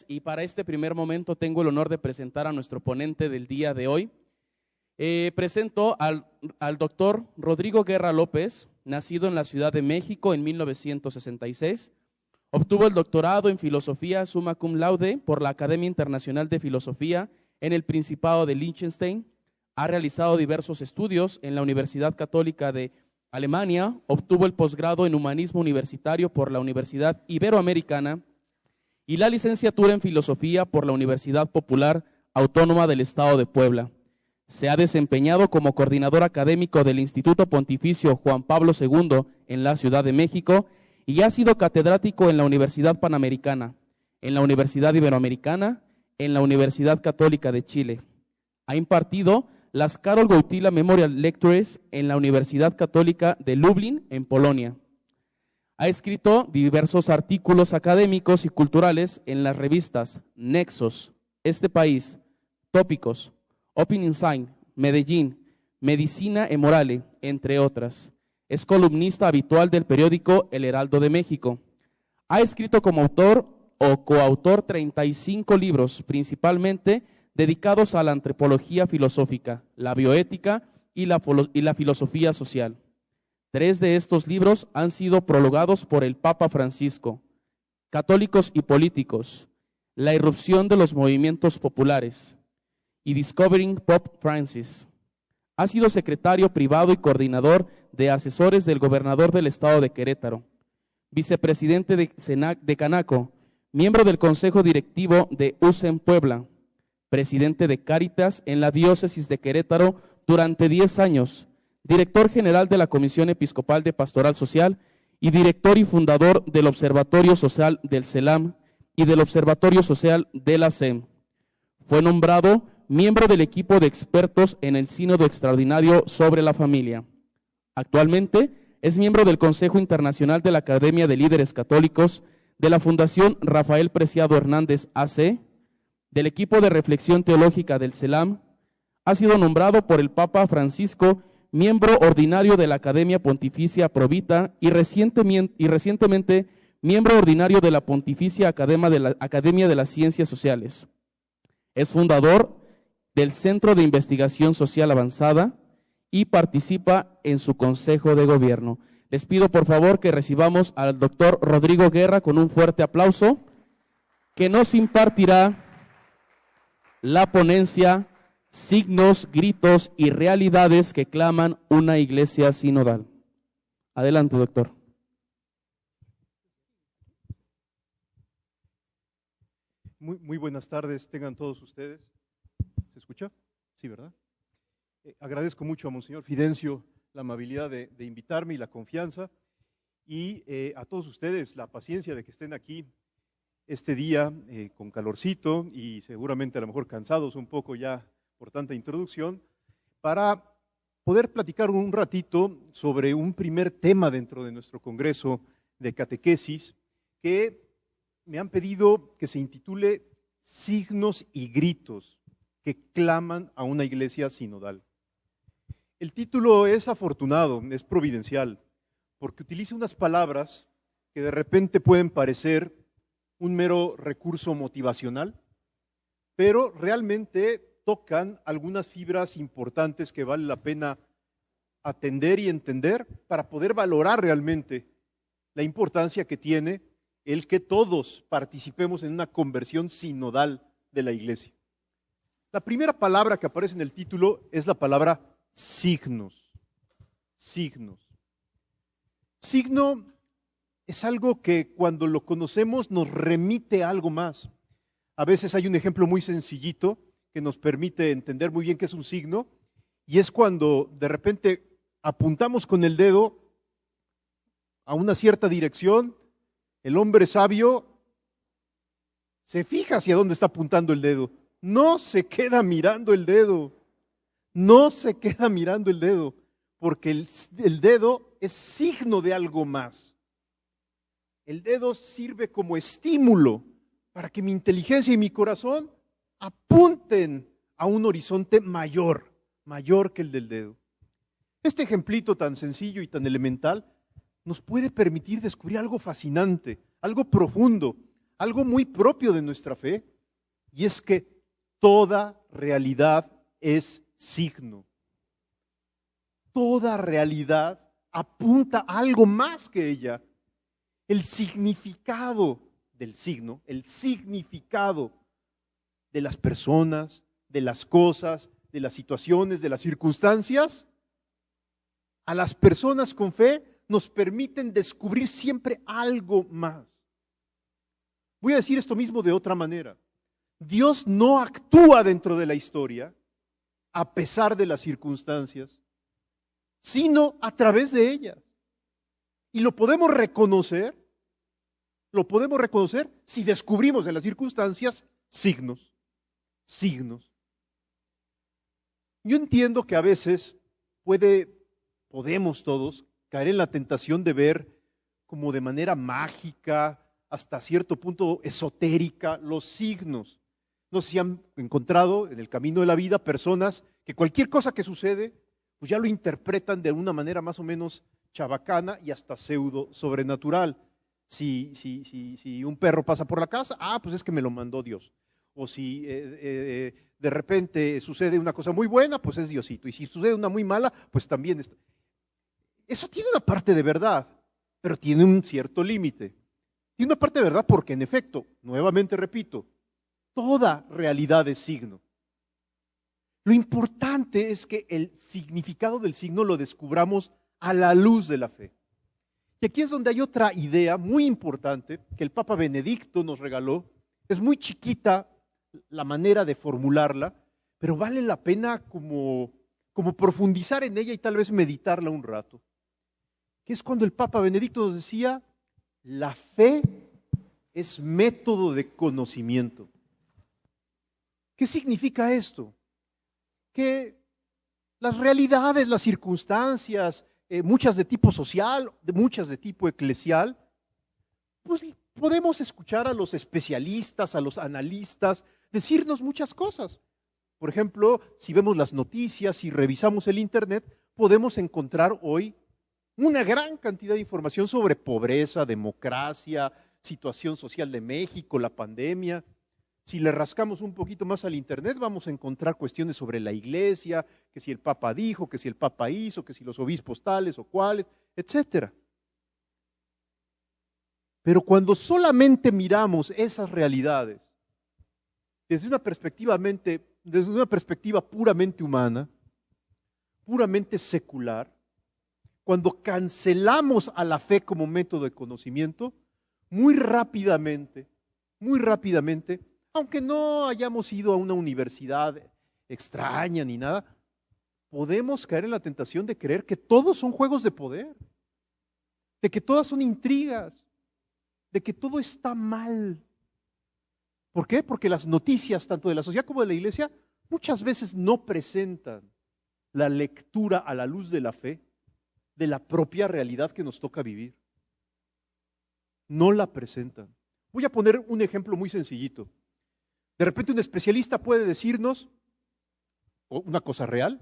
gracias. Y para este primer momento tengo el honor de presentar a nuestro ponente del día de hoy. Presento al doctor Rodrigo Guerra López, nacido en la Ciudad de México en 1966. Obtuvo el doctorado en Filosofía summa cum laude por la Academia Internacional de Filosofía en el Principado de Liechtenstein. Ha realizado diversos estudios en la Universidad Católica de Alemania. Obtuvo el posgrado en Humanismo Universitario por la Universidad Iberoamericana y la licenciatura en Filosofía por la Universidad Popular Autónoma del Estado de Puebla. Se ha desempeñado como coordinador académico del Instituto Pontificio Juan Pablo II en la Ciudad de México y ha sido catedrático en la Universidad Panamericana, en la Universidad Iberoamericana, en la Universidad Católica de Chile. Ha impartido las Karol Wojtyła Memorial Lectures en la Universidad Católica de Lublin, en Polonia. Ha escrito diversos artículos académicos y culturales en las revistas Nexos, Este País, Tópicos, Open Insight, Medellín, Medicina e Morale, entre otras. Es columnista habitual del periódico El Heraldo de México. Ha escrito como autor o coautor 35 libros, principalmente dedicados a la antropología filosófica, la bioética y la filosofía social. 3 de estos libros han sido prologados por el Papa Francisco: Católicos y Políticos, La irrupción de los movimientos populares y Discovering Pope Francis. Ha sido secretario privado y coordinador de asesores del gobernador del estado de Querétaro, vicepresidente de Canaco, miembro del consejo directivo de USEM Puebla, presidente de Cáritas en la diócesis de Querétaro durante 10 años, director general de la Comisión Episcopal de Pastoral Social y director y fundador del Observatorio Social del CELAM y del Observatorio Social de la SEM. Fue nombrado miembro del equipo de expertos en el Sínodo Extraordinario sobre la Familia. Actualmente es miembro del Consejo Internacional de la Academia de Líderes Católicos, de la Fundación Rafael Preciado Hernández AC, del equipo de reflexión teológica del CELAM. Ha sido nombrado por el Papa Francisco miembro ordinario de la Academia Pontificia Provita y recientemente miembro ordinario de la Pontificia Academia de las Ciencias Sociales. Es fundador del Centro de Investigación Social Avanzada y participa en su Consejo de Gobierno. Les pido por favor que recibamos al doctor Rodrigo Guerra con un fuerte aplauso, que nos impartirá la ponencia Signos, Gritos y Realidades que claman una iglesia sinodal. Adelante, doctor. Muy buenas tardes, tengan todos ustedes. ¿Se escucha? Sí, ¿verdad? Agradezco mucho a Monseñor Fidencio la amabilidad de invitarme y la confianza, y a todos ustedes la paciencia de que estén aquí este día con calorcito y seguramente a lo mejor cansados un poco ya por tanta introducción, para poder platicar un ratito sobre un primer tema dentro de nuestro Congreso de Catequesis que me han pedido que se intitule Signos y Gritos que claman a una iglesia sinodal. El título es afortunado, es providencial, porque utiliza unas palabras que de repente pueden parecer un mero recurso motivacional, pero realmente tocan algunas fibras importantes que vale la pena atender y entender para poder valorar realmente la importancia que tiene el que todos participemos en una conversión sinodal de la iglesia. La primera palabra que aparece en el título es la palabra signos. Signos. Signo es algo que cuando lo conocemos nos remite a algo más. A veces hay un ejemplo muy sencillito que nos permite entender muy bien qué es un signo, y es cuando de repente apuntamos con el dedo a una cierta dirección. El hombre sabio se fija hacia dónde está apuntando el dedo, no se queda mirando el dedo, no se queda mirando el dedo, porque el dedo es signo de algo más. El dedo sirve como estímulo para que mi inteligencia y mi corazón apunten a un horizonte mayor que el del dedo. Este ejemplito tan sencillo y tan elemental nos puede permitir descubrir algo fascinante, algo profundo, algo muy propio de nuestra fe, y es que toda realidad es signo. Toda realidad apunta a algo más que ella. El significado del signo, el significado de las personas, de las cosas, de las situaciones, de las circunstancias, a las personas con fe nos permiten descubrir siempre algo más. Voy a decir esto mismo de otra manera. Dios no actúa dentro de la historia a pesar de las circunstancias, sino a través de ellas. Y lo podemos reconocer si descubrimos en las circunstancias signos. Yo entiendo que a veces podemos todos caer en la tentación de ver como de manera mágica, hasta cierto punto esotérica, los signos. No sé si han encontrado en el camino de la vida personas que cualquier cosa que sucede, pues ya lo interpretan de una manera más o menos chabacana y hasta pseudo sobrenatural. Si un perro pasa por la casa, pues es que me lo mandó Dios. O si de repente sucede una cosa muy buena, pues es Diosito. Y si sucede una muy mala, pues también está. Eso tiene una parte de verdad, pero tiene un cierto límite. Tiene una parte de verdad porque, en efecto, nuevamente repito, toda realidad es signo. Lo importante es que el significado del signo lo descubramos a la luz de la fe. Y aquí es donde hay otra idea muy importante que el Papa Benedicto nos regaló. Es muy chiquita la manera de formularla, pero vale la pena como profundizar en ella y tal vez meditarla un rato. Que es cuando el Papa Benedicto nos decía, la fe es método de conocimiento. ¿Qué significa esto? Que las realidades, las circunstancias, muchas de tipo social, muchas de tipo eclesial, pues podemos escuchar a los especialistas, a los analistas, decirnos muchas cosas. Por ejemplo, si vemos las noticias, si revisamos el internet, podemos encontrar hoy una gran cantidad de información sobre pobreza, democracia, situación social de México, la pandemia. Si le rascamos un poquito más al internet, vamos a encontrar cuestiones sobre la iglesia, que si el Papa dijo, que si el Papa hizo, que si los obispos tales o cuales, etcétera. Pero cuando solamente miramos esas realidades desde una perspectiva puramente humana, puramente secular, cuando cancelamos a la fe como método de conocimiento, muy rápidamente, aunque no hayamos ido a una universidad extraña ni nada, podemos caer en la tentación de creer que todos son juegos de poder, de que todas son intrigas, de que todo está mal. ¿Por qué? Porque las noticias, tanto de la sociedad como de la iglesia, muchas veces no presentan la lectura a la luz de la fe de la propia realidad que nos toca vivir. No la presentan. Voy a poner un ejemplo muy sencillito. De repente un especialista puede decirnos, una cosa real,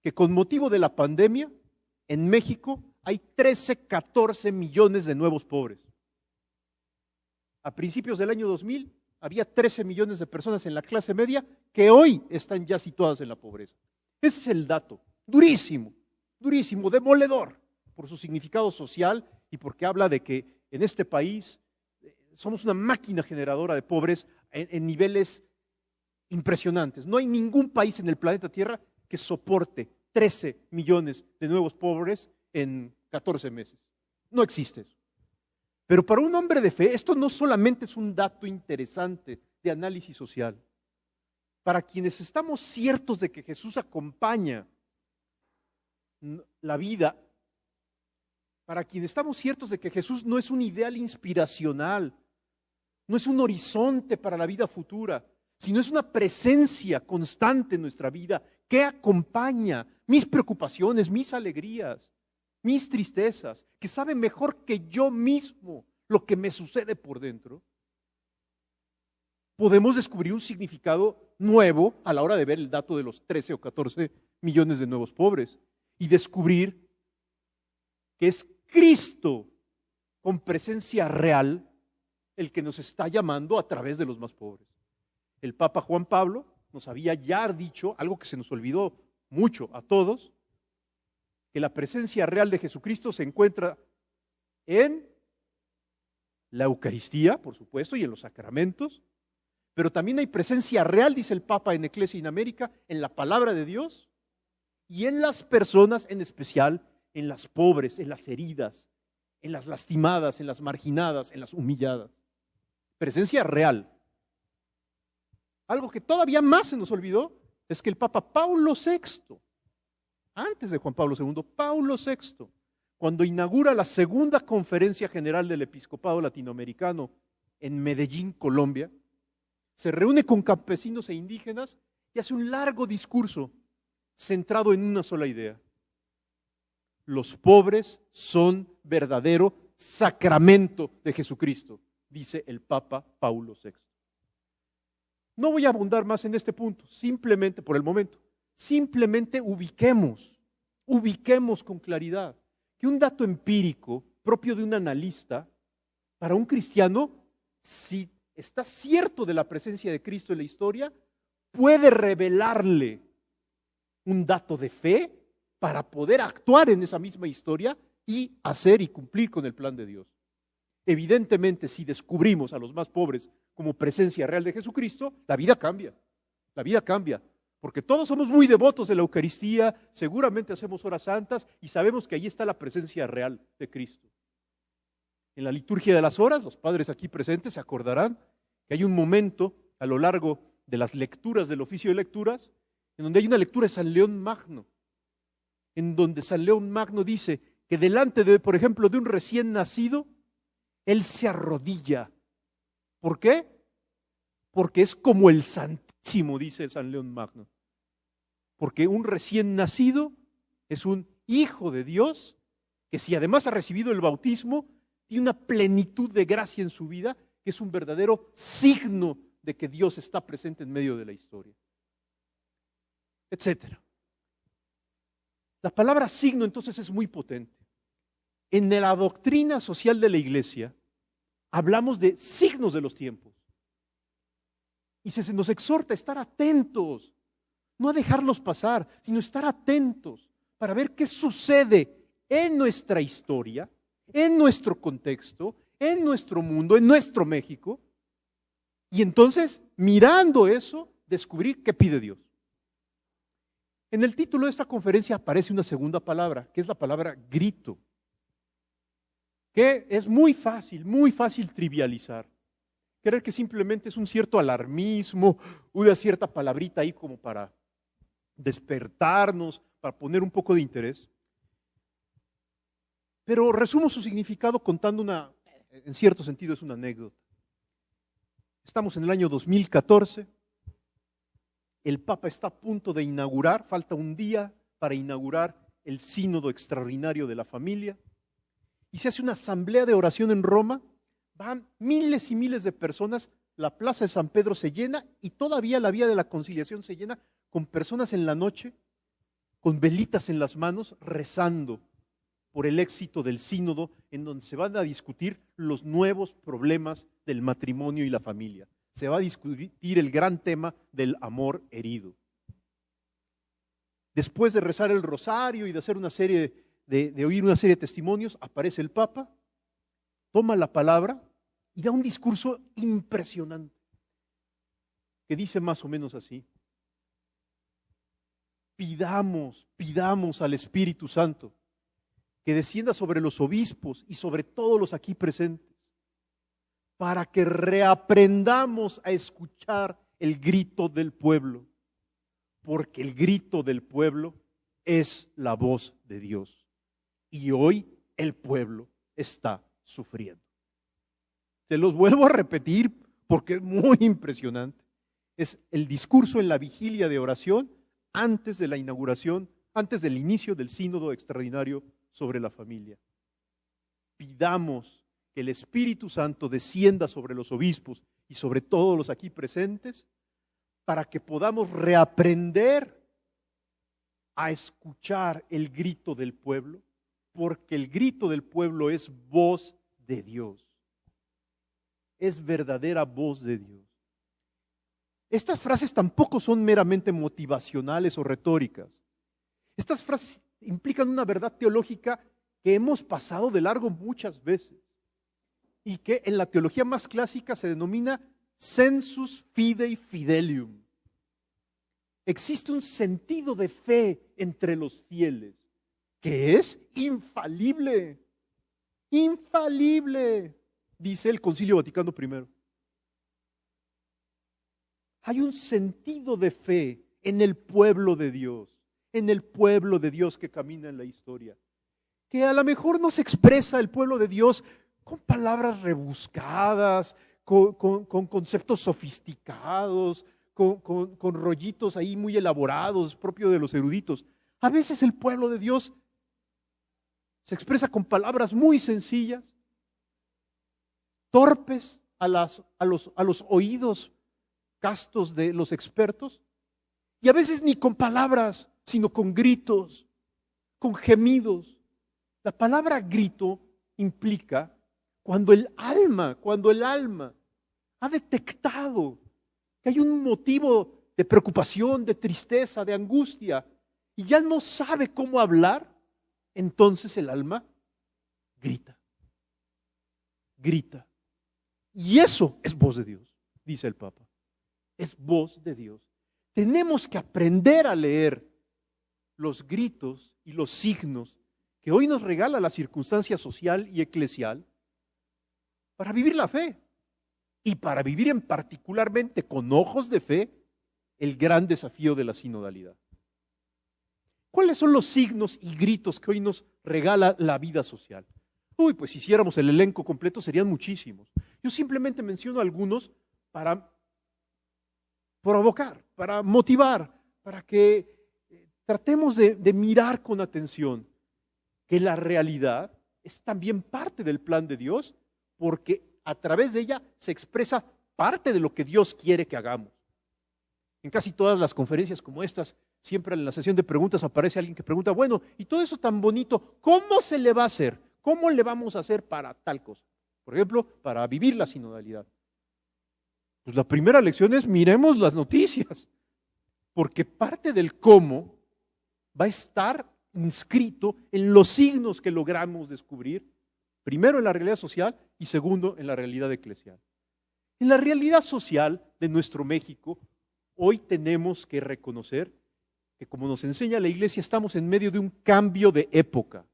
que con motivo de la pandemia, en México hay 14 millones de nuevos pobres. A principios del año 2000 había 13 millones de personas en la clase media que hoy están ya situadas en la pobreza. Ese es el dato, durísimo, demoledor, por su significado social y porque habla de que en este país somos una máquina generadora de pobres en niveles impresionantes. No hay ningún país en el planeta Tierra que soporte 13 millones de nuevos pobres en 14 meses. No existe eso. Pero para un hombre de fe, esto no solamente es un dato interesante de análisis social. Para quienes estamos ciertos de que Jesús acompaña la vida, para quienes estamos ciertos de que Jesús no es un ideal inspiracional, no es un horizonte para la vida futura, sino es una presencia constante en nuestra vida que acompaña mis preocupaciones, mis alegrías, mis tristezas, que sabe mejor que yo mismo lo que me sucede por dentro, podemos descubrir un significado nuevo a la hora de ver el dato de los 13 o 14 millones de nuevos pobres y descubrir que es Cristo con presencia real el que nos está llamando a través de los más pobres. El Papa Juan Pablo nos había ya dicho algo que se nos olvidó mucho a todos, que la presencia real de Jesucristo se encuentra en la Eucaristía, por supuesto, y en los sacramentos, pero también hay presencia real, dice el Papa en Ecclesia in America, en la palabra de Dios y en las personas, en especial en las pobres, en las heridas, en las lastimadas, en las marginadas, en las humilladas. Presencia real. Algo que todavía más se nos olvidó es que el Papa Paulo VI, antes de Juan Pablo II, Paulo VI, cuando inaugura la segunda conferencia general del episcopado latinoamericano en Medellín, Colombia, se reúne con campesinos e indígenas y hace un largo discurso centrado en una sola idea. Los pobres son verdadero sacramento de Jesucristo, dice el Papa Paulo VI. No voy a abundar más en este punto, simplemente por el momento, simplemente ubiquemos con claridad que un dato empírico propio de un analista, para un cristiano, si está cierto de la presencia de Cristo en la historia, puede revelarle un dato de fe para poder actuar en esa misma historia y hacer y cumplir con el plan de Dios. Evidentemente, si descubrimos a los más pobres como presencia real de Jesucristo, la vida cambia, porque todos somos muy devotos de la Eucaristía, seguramente hacemos horas santas y sabemos que ahí está la presencia real de Cristo. En la liturgia de las horas, los padres aquí presentes se acordarán que hay un momento a lo largo de las lecturas del oficio de lecturas, en donde hay una lectura de San León Magno, en donde San León Magno dice que delante de, por ejemplo, de un recién nacido, él se arrodilla. ¿Por qué? Porque es como el Santísimo, dice San León Magno. Porque un recién nacido es un hijo de Dios, que si además ha recibido el bautismo, tiene una plenitud de gracia en su vida, que es un verdadero signo de que Dios está presente en medio de la historia, etcétera. La palabra signo entonces es muy potente. En la doctrina social de la Iglesia hablamos de signos de los tiempos. Y se nos exhorta a estar atentos, no a dejarlos pasar, sino estar atentos para ver qué sucede en nuestra historia, en nuestro contexto, en nuestro mundo, en nuestro México. Y entonces, mirando eso, descubrir qué pide Dios. En el título de esta conferencia aparece una segunda palabra, que es la palabra grito, que es muy fácil trivializar. Creer que simplemente es un cierto alarmismo, una cierta palabrita ahí como para despertarnos, para poner un poco de interés. Pero resumo su significado contando en cierto sentido es una anécdota. Estamos en el año 2014, el Papa está a punto de inaugurar, falta un día para inaugurar el Sínodo Extraordinario de la Familia, y se hace una asamblea de oración en Roma, van miles y miles de personas, la plaza de San Pedro se llena y todavía la vía de la conciliación se llena con personas en la noche, con velitas en las manos, rezando por el éxito del sínodo en donde se van a discutir los nuevos problemas del matrimonio y la familia. Se va a discutir el gran tema del amor herido. Después de rezar el rosario y de hacer de oír una serie de testimonios, aparece el Papa, toma la palabra y da un discurso impresionante que dice más o menos así: pidamos al Espíritu Santo que descienda sobre los obispos y sobre todos los aquí presentes, para que reaprendamos a escuchar el grito del pueblo, porque el grito del pueblo es la voz de Dios. Y hoy el pueblo está sufriendo. Se los vuelvo a repetir porque es muy impresionante. Es el discurso en la vigilia de oración antes de la inauguración, antes del inicio del sínodo extraordinario sobre la familia. Pidamos que el Espíritu Santo descienda sobre los obispos y sobre todos los aquí presentes para que podamos reaprender a escuchar el grito del pueblo, porque el grito del pueblo es voz de Dios. es verdadera voz de Dios. Estas frases tampoco son meramente motivacionales o retóricas. Estas frases implican una verdad teológica que hemos pasado de largo muchas veces y que en la teología más clásica se denomina sensus fidei fidelium. Existe un sentido de fe entre los fieles que es infalible, infalible, dice el Concilio Vaticano I. Hay un sentido de fe en el pueblo de Dios, en el pueblo de Dios que camina en la historia, que a lo mejor no se expresa el pueblo de Dios con palabras rebuscadas, con conceptos sofisticados, con rollitos ahí muy elaborados, propio de los eruditos. A veces el pueblo de Dios se expresa con palabras muy sencillas, torpes a los oídos castos de los expertos, y a veces ni con palabras, sino con gritos, con gemidos. La palabra grito implica cuando el alma ha detectado que hay un motivo de preocupación, de tristeza, de angustia, y ya no sabe cómo hablar, entonces el alma grita, grita. Y eso es voz de Dios, dice el Papa. Es voz de Dios. Tenemos que aprender a leer los gritos y los signos que hoy nos regala la circunstancia social y eclesial para vivir la fe y para vivir en particularmente con ojos de fe el gran desafío de la sinodalidad. ¿Cuáles son los signos y gritos que hoy nos regala la vida social? Pues si hiciéramos el elenco completo serían muchísimos. Yo simplemente menciono algunos para provocar, para motivar, para que tratemos de mirar con atención que la realidad es también parte del plan de Dios, porque a través de ella se expresa parte de lo que Dios quiere que hagamos. En casi todas las conferencias como estas, siempre en la sesión de preguntas aparece alguien que pregunta, bueno, y todo eso tan bonito, ¿cómo se le va a hacer? ¿Cómo le vamos a hacer para tal cosa? Por ejemplo, para vivir la sinodalidad. Pues la primera lección es miremos las noticias, porque parte del cómo va a estar inscrito en los signos que logramos descubrir, primero en la realidad social y segundo en la realidad eclesial. En la realidad social de nuestro México, hoy tenemos que reconocer que, como nos enseña la Iglesia, estamos en medio de un cambio de época.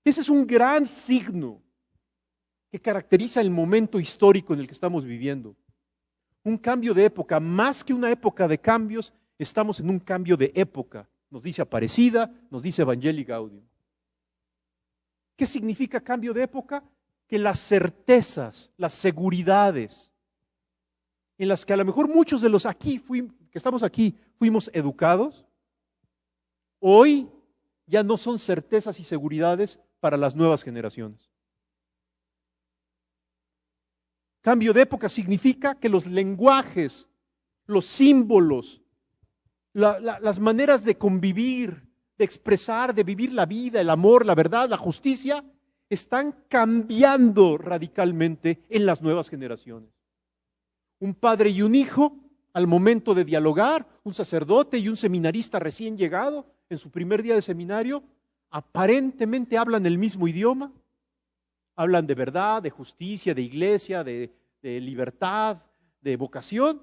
Ese es un gran signo que caracteriza el momento histórico en el que estamos viviendo. Un cambio de época, más que una época de cambios, estamos en un cambio de época. Nos dice Aparecida, nos dice Evangelii Gaudium. ¿Qué significa cambio de época? Que las certezas, las seguridades, en las que a lo mejor muchos de los que estamos aquí fuimos educados, hoy ya no son certezas y seguridades para las nuevas generaciones. Cambio de época significa que los lenguajes, los símbolos, las maneras de convivir, de expresar, de vivir la vida, el amor, la verdad, la justicia, están cambiando radicalmente en las nuevas generaciones. Un padre y un hijo, al momento de dialogar, un sacerdote y un seminarista recién llegado en su primer día de seminario, aparentemente hablan el mismo idioma, hablan de verdad, de justicia, de iglesia, de libertad, de vocación,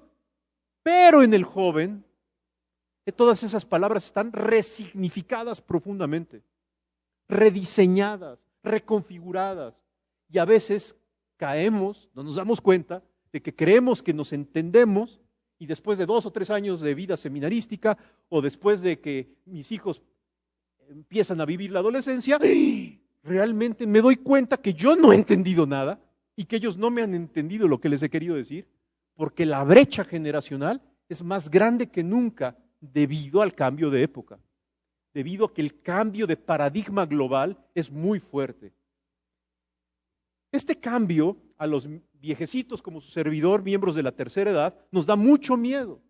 pero en el joven todas esas palabras están resignificadas profundamente, rediseñadas, reconfiguradas, y a veces caemos, no nos damos cuenta de que creemos que nos entendemos y después de 2 o 3 años de vida seminarística o después de que mis hijos empiezan a vivir la adolescencia, realmente me doy cuenta que yo no he entendido nada y que ellos no me han entendido lo que les he querido decir, porque la brecha generacional es más grande que nunca debido al cambio de época, debido a que el cambio de paradigma global es muy fuerte. Este cambio a los viejecitos como su servidor, miembros de la tercera edad, nos da mucho miedo.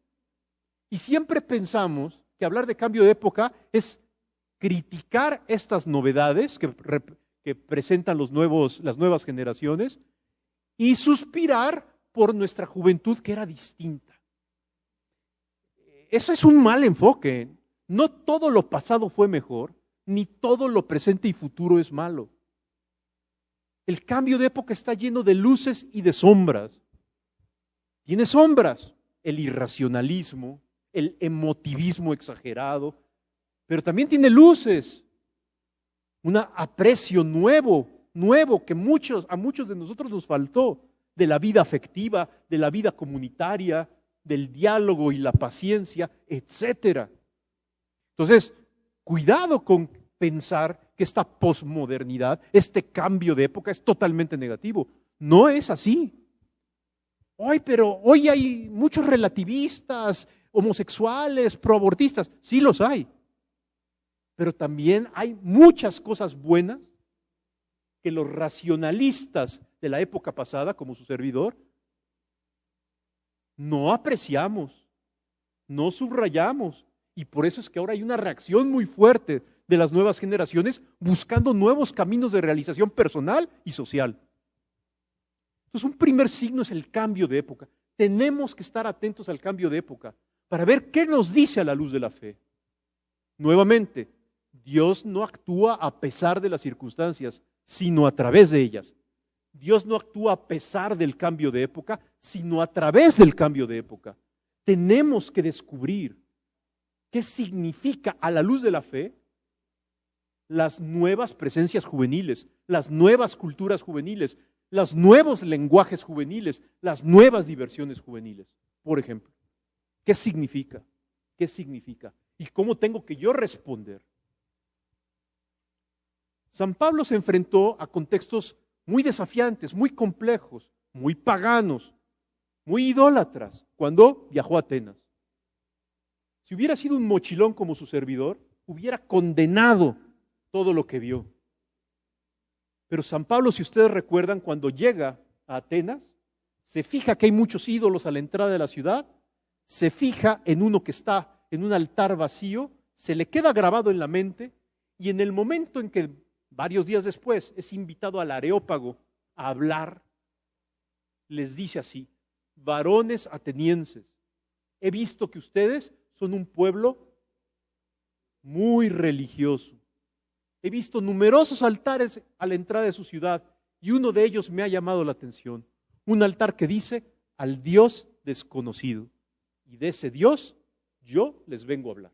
Y siempre pensamos que hablar de cambio de época es criticar estas novedades que presentan las nuevas generaciones y suspirar por nuestra juventud que era distinta. Eso es un mal enfoque. No todo lo pasado fue mejor, ni todo lo presente y futuro es malo. El cambio de época está lleno de luces y de sombras. Tiene sombras, el irracionalismo, el emotivismo exagerado, pero también tiene luces, un aprecio nuevo que a muchos de nosotros nos faltó, de la vida afectiva, de la vida comunitaria, del diálogo y la paciencia, etcétera. Entonces, cuidado con pensar que esta posmodernidad, este cambio de época es totalmente negativo. No es así. Pero hoy hay muchos relativistas, homosexuales, proabortistas. Sí los hay. Pero también hay muchas cosas buenas que los racionalistas de la época pasada, como su servidor, no apreciamos, no subrayamos. Y por eso es que ahora hay una reacción muy fuerte de las nuevas generaciones buscando nuevos caminos de realización personal y social. Entonces, un primer signo es el cambio de época. Tenemos que estar atentos al cambio de época para ver qué nos dice a la luz de la fe. Nuevamente, Dios no actúa a pesar de las circunstancias, sino a través de ellas. Dios no actúa a pesar del cambio de época, sino a través del cambio de época. Tenemos que descubrir qué significa a la luz de la fe las nuevas presencias juveniles, las nuevas culturas juveniles, los nuevos lenguajes juveniles, las nuevas diversiones juveniles. Por ejemplo, ¿qué significa? ¿Qué significa? ¿Y cómo tengo que yo responder? San Pablo se enfrentó a contextos muy desafiantes, muy complejos, muy paganos, muy idólatras, cuando viajó a Atenas. Si hubiera sido un mochilón como su servidor, hubiera condenado todo lo que vio. Pero San Pablo, si ustedes recuerdan, cuando llega a Atenas, se fija que hay muchos ídolos a la entrada de la ciudad, se fija en uno que está en un altar vacío, se le queda grabado en la mente, y en el momento en que varios días después es invitado al Areópago a hablar, les dice así: varones atenienses, he visto que ustedes son un pueblo muy religioso. He visto numerosos altares a la entrada de su ciudad y uno de ellos me ha llamado la atención. Un altar que dice al Dios desconocido. Y de ese Dios yo les vengo a hablar.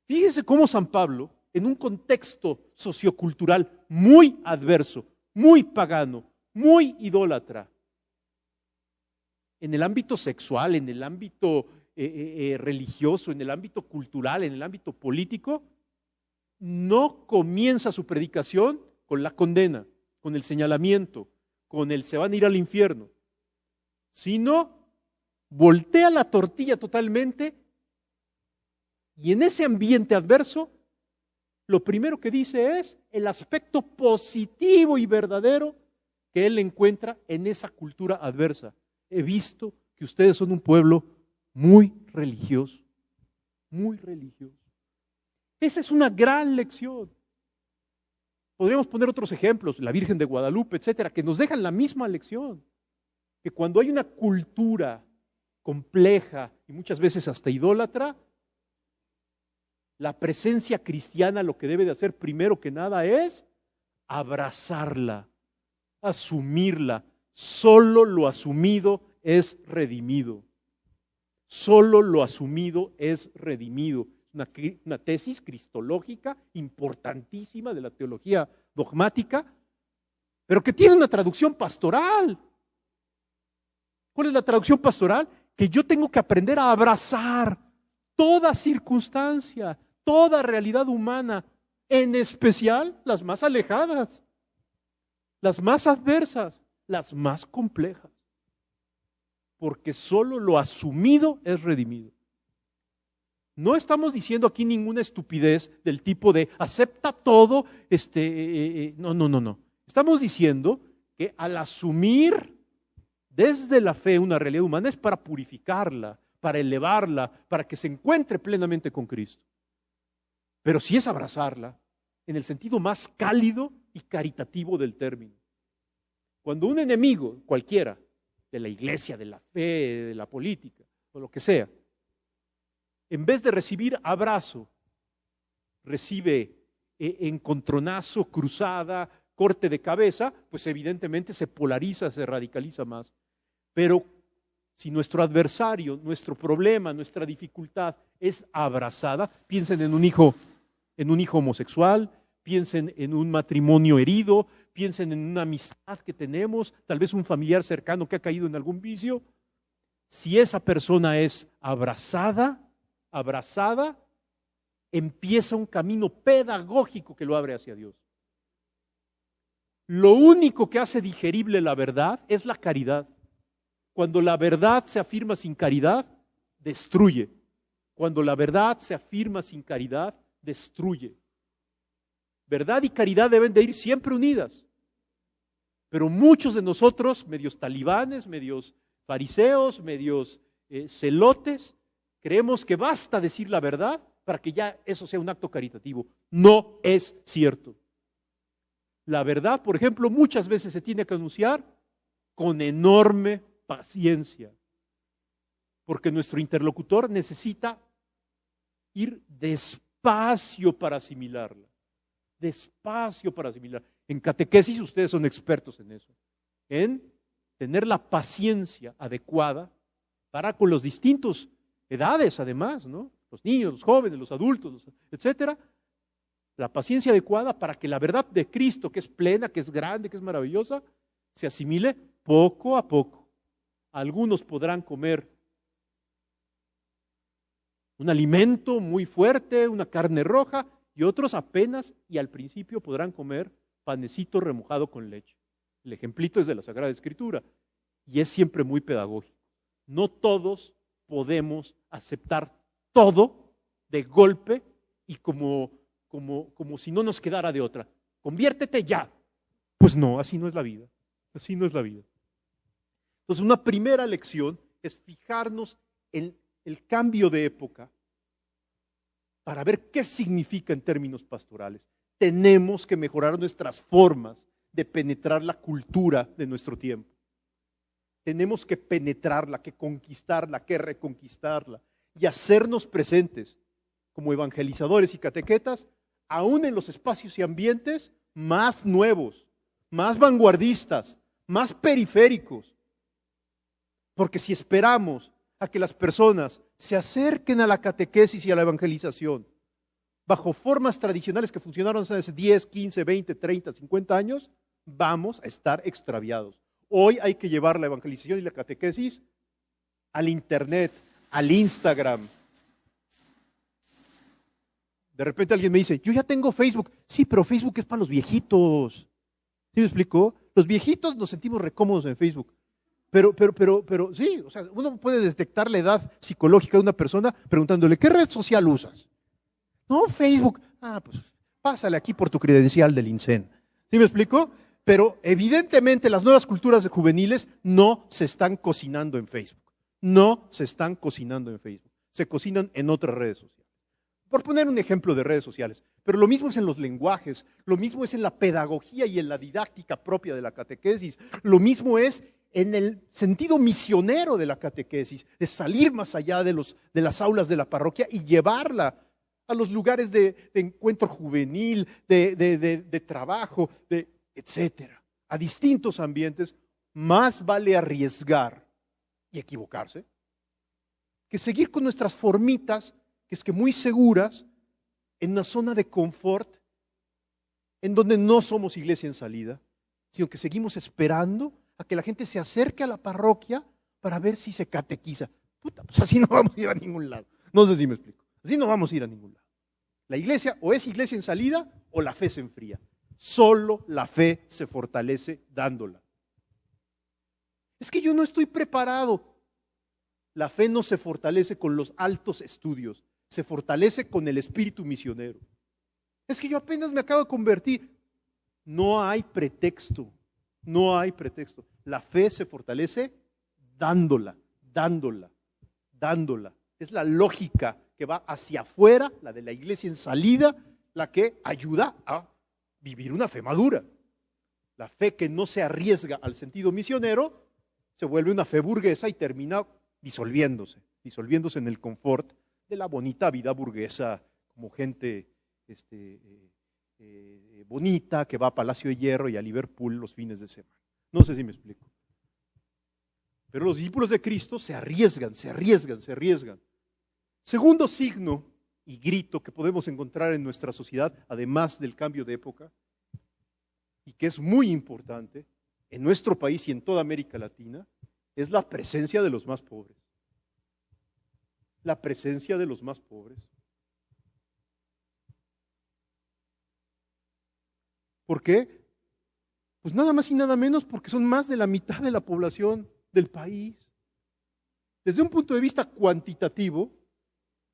Fíjense cómo San Pablo, en un contexto sociocultural muy adverso, muy pagano, muy idólatra, en el ámbito sexual, en el ámbito religioso, en el ámbito cultural, en el ámbito político, no comienza su predicación con la condena, con el señalamiento, con el se van a ir al infierno, sino voltea la tortilla totalmente y en ese ambiente adverso, lo primero que dice es el aspecto positivo y verdadero que él encuentra en esa cultura adversa. He visto que ustedes son un pueblo muy religioso, muy religioso. Esa es una gran lección. Podríamos poner otros ejemplos, la Virgen de Guadalupe, etcétera, que nos dejan la misma lección. Que cuando hay una cultura compleja y muchas veces hasta idólatra, la presencia cristiana lo que debe de hacer primero que nada es abrazarla, asumirla. Solo lo asumido es redimido. Solo lo asumido es redimido. Una tesis cristológica importantísima de la teología dogmática, pero que tiene una traducción pastoral. ¿Cuál es la traducción pastoral? Que yo tengo que aprender a abrazar toda circunstancia, toda realidad humana, en especial las más alejadas, las más adversas, las más complejas. Porque solo lo asumido es redimido. No estamos diciendo aquí ninguna estupidez del tipo de acepta todo, no. Estamos diciendo que al asumir desde la fe una realidad humana es para purificarla, para elevarla, para que se encuentre plenamente con Cristo. Pero sí es abrazarla en el sentido más cálido y caritativo del término. Cuando un enemigo, cualquiera, de la iglesia, de la fe, de la política, o lo que sea, en vez de recibir abrazo, recibe encontronazo, cruzada, corte de cabeza, pues evidentemente se polariza, se radicaliza más. Pero si nuestro adversario, nuestro problema, nuestra dificultad es abrazada, piensen en un hijo homosexual, piensen en un matrimonio herido, piensen en una amistad que tenemos, tal vez un familiar cercano que ha caído en algún vicio. Si esa persona es abrazada, empieza un camino pedagógico que lo abre hacia Dios. Lo único que hace digerible la verdad es la caridad. Cuando la verdad se afirma sin caridad, destruye. Cuando la verdad se afirma sin caridad, destruye. Verdad y caridad deben de ir siempre unidas. Pero muchos de nosotros, medios talibanes, medios fariseos, medios celotes, creemos que basta decir la verdad para que ya eso sea un acto caritativo. No es cierto. La verdad, por ejemplo, muchas veces se tiene que anunciar con enorme paciencia, porque nuestro interlocutor necesita ir despacio para asimilarla. Despacio para asimilar. En catequesis ustedes son expertos en eso, en tener la paciencia adecuada para con los distintos edades además, ¿no? Los niños, los jóvenes, los adultos, etcétera. La paciencia adecuada para que la verdad de Cristo, que es plena, que es grande, que es maravillosa, se asimile poco a poco. Algunos podrán comer un alimento muy fuerte, una carne roja, y otros apenas y al principio podrán comer panecito remojado con leche. El ejemplito es de la Sagrada Escritura y es siempre muy pedagógico. No todos podemos aceptar todo de golpe y como si no nos quedara de otra. Conviértete ya. Pues no, así no es la vida. Así no es la vida. Entonces, una primera lección es fijarnos en el cambio de época para ver qué significa en términos pastorales. Tenemos que mejorar nuestras formas de penetrar la cultura de nuestro tiempo. Tenemos que penetrarla, que conquistarla, que reconquistarla y hacernos presentes como evangelizadores y catequetas, aún en los espacios y ambientes más nuevos, más vanguardistas, más periféricos. Porque si esperamos a que las personas se acerquen a la catequesis y a la evangelización bajo formas tradicionales que funcionaron hace 10, 15, 20, 30, 50 años, vamos a estar extraviados. Hoy hay que llevar la evangelización y la catequesis al internet, al Instagram. De repente alguien me dice, yo ya tengo Facebook. Sí, pero Facebook es para los viejitos. ¿Sí me explicó? Los viejitos nos sentimos recómodos en Facebook. Pero sí, o sea, uno puede detectar la edad psicológica de una persona preguntándole, ¿qué red social usas? No, Facebook. Ah, pues pásale aquí por tu credencial del INSEN. ¿Sí me explico? Pero evidentemente las nuevas culturas juveniles no se están cocinando en Facebook. No se están cocinando en Facebook. Se cocinan en otras redes sociales. Por poner un ejemplo de redes sociales. Pero lo mismo es en los lenguajes, lo mismo es en la pedagogía y en la didáctica propia de la catequesis, lo mismo es en el sentido misionero de la catequesis, de salir más allá de las aulas de la parroquia y llevarla a los lugares de encuentro juvenil, de trabajo, etcétera, a distintos ambientes. Más vale arriesgar y equivocarse que seguir con nuestras formitas, que es que muy seguras, en una zona de confort, en donde no somos iglesia en salida, sino que seguimos esperando a que la gente se acerque a la parroquia para ver si se catequiza. Puta, pues así no vamos a ir a ningún lado. No sé si me explico. Así no vamos a ir a ningún lado. La iglesia o es iglesia en salida o la fe se enfría. Solo la fe se fortalece dándola. Es que yo no estoy preparado. La fe no se fortalece con los altos estudios, se fortalece con el espíritu misionero. Es que yo apenas me acabo de convertir. No hay pretexto, no hay pretexto. La fe se fortalece dándola, dándola, dándola. Es la lógica que va hacia afuera, la de la iglesia en salida, la que ayuda a vivir una fe madura. La fe que no se arriesga al sentido misionero se vuelve una fe burguesa y termina disolviéndose en el confort de la bonita vida burguesa, como gente bonita que va a Palacio de Hierro y a Liverpool los fines de semana. No sé si me explico. Pero los discípulos de Cristo se arriesgan. Segundo signo y grito que podemos encontrar en nuestra sociedad, además del cambio de época, y que es muy importante en nuestro país y en toda América Latina, es la presencia de los más pobres. La presencia de los más pobres. ¿Por qué? Pues nada más y nada menos porque son más de la mitad de la población del país. Desde un punto de vista cuantitativo,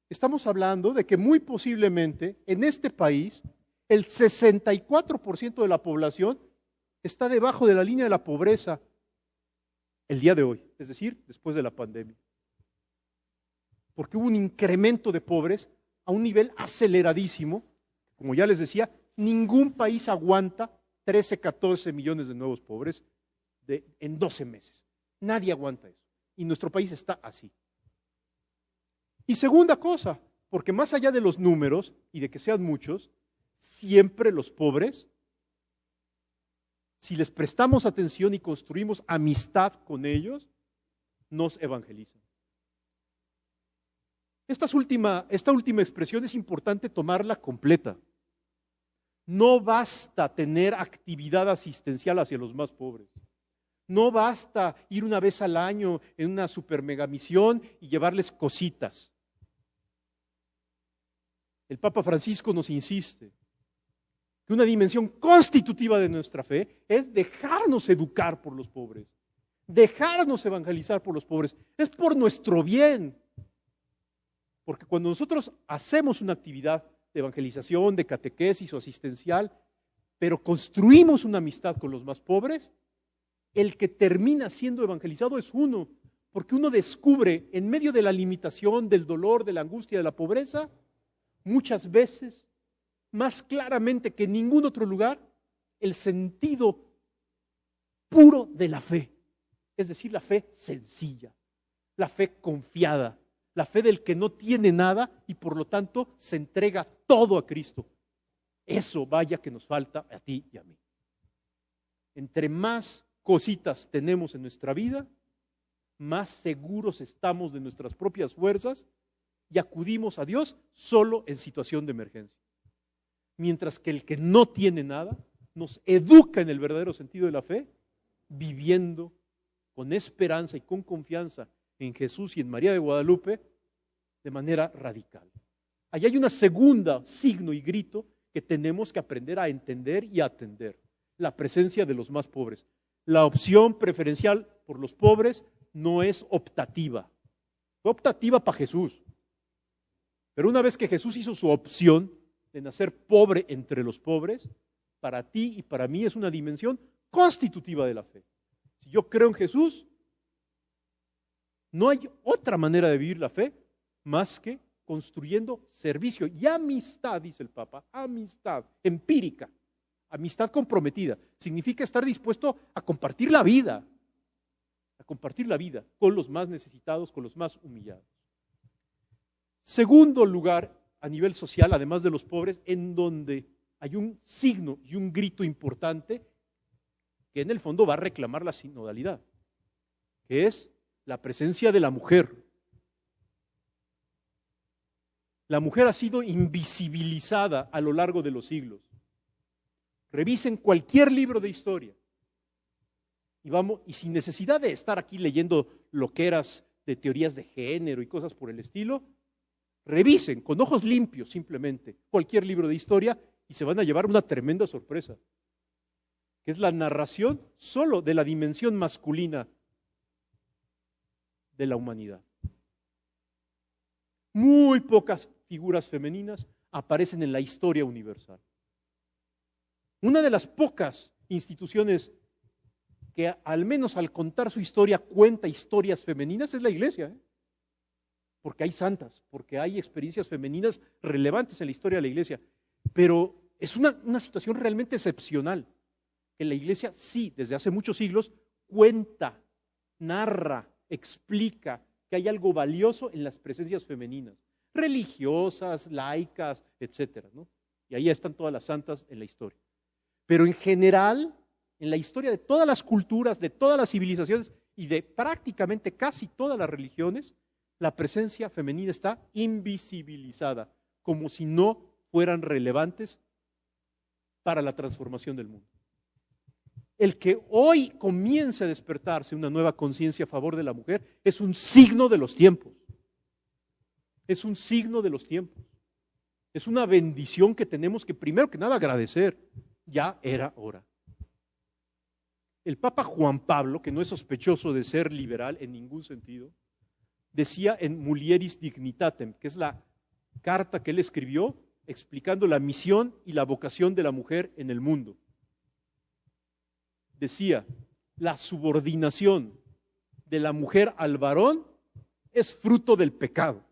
estamos hablando de que muy posiblemente en este país el 64% de la población está debajo de la línea de la pobreza el día de hoy, es decir, después de la pandemia. Porque hubo un incremento de pobres a un nivel aceleradísimo. Como ya les decía, ningún país aguanta 13, 14 millones de nuevos pobres en 12 meses. Nadie aguanta eso. Y nuestro país está así. Y segunda cosa, porque más allá de los números y de que sean muchos, siempre los pobres, si les prestamos atención y construimos amistad con ellos, nos evangelizan. Esta última expresión es importante tomarla completa. No basta tener actividad asistencial hacia los más pobres. No basta ir una vez al año en una super mega misión y llevarles cositas. El Papa Francisco nos insiste que una dimensión constitutiva de nuestra fe es dejarnos educar por los pobres, dejarnos evangelizar por los pobres. Es por nuestro bien. Porque cuando nosotros hacemos una actividad de evangelización, de catequesis o asistencial, pero construimos una amistad con los más pobres, el que termina siendo evangelizado es uno, porque uno descubre en medio de la limitación, del dolor, de la angustia, de la pobreza, muchas veces, más claramente que en ningún otro lugar, el sentido puro de la fe, es decir, la fe sencilla, la fe confiada, la fe del que no tiene nada y por lo tanto se entrega todo a Cristo. Eso vaya que nos falta a ti y a mí. Entre más cositas tenemos en nuestra vida, más seguros estamos de nuestras propias fuerzas y acudimos a Dios solo en situación de emergencia. Mientras que el que no tiene nada nos educa en el verdadero sentido de la fe, viviendo con esperanza y con confianza en Jesús y en María de Guadalupe de manera radical. Allí hay una segunda signo y grito que tenemos que aprender a entender y a atender: la presencia de los más pobres. La opción preferencial por los pobres no es optativa. Fue optativa para Jesús. Pero una vez que Jesús hizo su opción de nacer pobre entre los pobres, para ti y para mí es una dimensión constitutiva de la fe. Si yo creo en Jesús, no hay otra manera de vivir la fe más que construyendo servicio y amistad, dice el Papa, amistad empírica, amistad comprometida. Significa estar dispuesto a compartir la vida con los más necesitados, con los más humillados. Segundo lugar, a nivel social, además de los pobres, en donde hay un signo y un grito importante que en el fondo va a reclamar la sinodalidad, que es la presencia de la mujer. La mujer ha sido invisibilizada a lo largo de los siglos. Revisen cualquier libro de historia y sin necesidad de estar aquí leyendo loqueras de teorías de género y cosas por el estilo, revisen con ojos limpios simplemente cualquier libro de historia y se van a llevar una tremenda sorpresa, que es la narración solo de la dimensión masculina de la humanidad. Muy pocas figuras femeninas aparecen en la historia universal. Una de las pocas instituciones que al menos al contar su historia cuenta historias femeninas es la Iglesia, porque hay santas, porque hay experiencias femeninas relevantes en la historia de la Iglesia, pero es una situación realmente excepcional. que la Iglesia sí, desde hace muchos siglos, cuenta, narra, explica que hay algo valioso en las presencias femeninas, religiosas, laicas, etcétera, ¿no? Y ahí están todas las santas en la historia. Pero en general, en la historia de todas las culturas, de todas las civilizaciones y de prácticamente casi todas las religiones, la presencia femenina está invisibilizada, como si no fueran relevantes para la transformación del mundo. El que hoy comience a despertarse una nueva conciencia a favor de la mujer es un signo de los tiempos. Es un signo de los tiempos. Es una bendición que tenemos que primero que nada agradecer. Ya era hora. El Papa Juan Pablo, que no es sospechoso de ser liberal en ningún sentido, decía en Mulieris Dignitatem, que es la carta que él escribió explicando la misión y la vocación de la mujer en el mundo. Decía, la subordinación de la mujer al varón es fruto del pecado.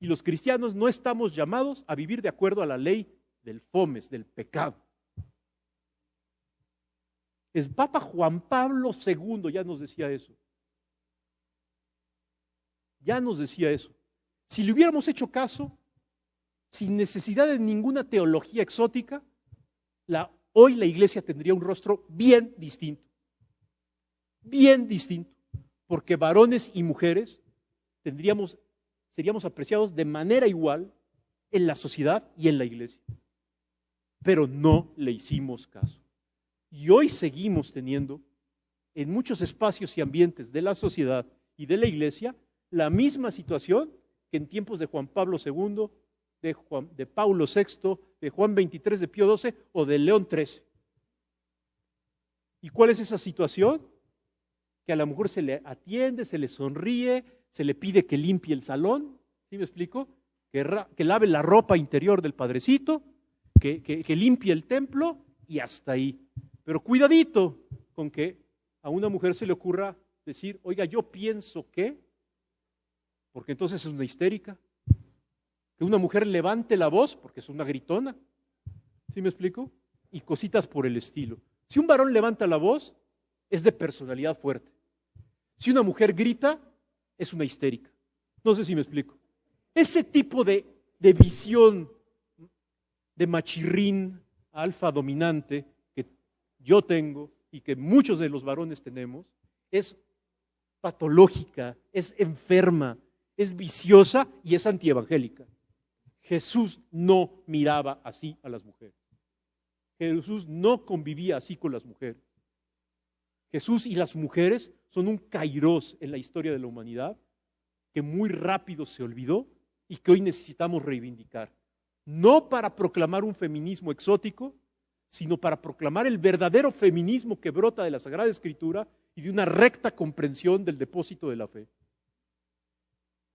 Y los cristianos no estamos llamados a vivir de acuerdo a la ley del fomes, del pecado. El Papa Juan Pablo II ya nos decía eso. Ya nos decía eso. Si le hubiéramos hecho caso, sin necesidad de ninguna teología exótica, hoy la iglesia tendría un rostro bien distinto. Bien distinto. Porque varones y mujeres seríamos apreciados de manera igual en la sociedad y en la iglesia. Pero no le hicimos caso. Y hoy seguimos teniendo en muchos espacios y ambientes de la sociedad y de la iglesia la misma situación que en tiempos de Juan Pablo II, de Paulo VI, de Juan XXIII, de Pío XII o de León XIII. ¿Y cuál es esa situación? Que a la mujer se le atiende, se le sonríe, se le pide que limpie el salón, ¿sí me explico? Que lave la ropa interior del padrecito, que limpie el templo y hasta ahí. Pero cuidadito con que a una mujer se le ocurra decir, oiga, yo pienso que, porque entonces es una histérica. Que una mujer levante la voz, porque es una gritona. ¿Sí me explico? Y cositas por el estilo. Si un varón levanta la voz, es de personalidad fuerte. Si una mujer grita, es una histérica. No sé si me explico. Ese tipo de visión de machirrín alfa dominante que yo tengo y que muchos de los varones tenemos, es patológica, es enferma, es viciosa y es antievangélica. Jesús no miraba así a las mujeres. Jesús no convivía así con las mujeres. Jesús y las mujeres son un kairos en la historia de la humanidad que muy rápido se olvidó y que hoy necesitamos reivindicar. No para proclamar un feminismo exótico, sino para proclamar el verdadero feminismo que brota de la Sagrada Escritura y de una recta comprensión del depósito de la fe.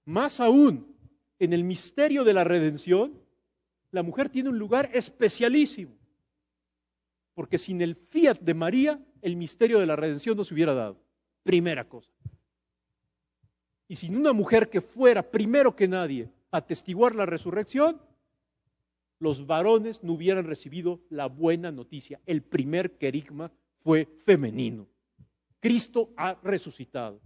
Más aún, en el misterio de la redención, la mujer tiene un lugar especialísimo, porque sin el fiat de María, el misterio de la redención no se hubiera dado. Primera cosa. Y sin una mujer que fuera, primero que nadie, a atestiguar la resurrección, los varones no hubieran recibido la buena noticia. El primer querigma fue femenino. Cristo ha resucitado.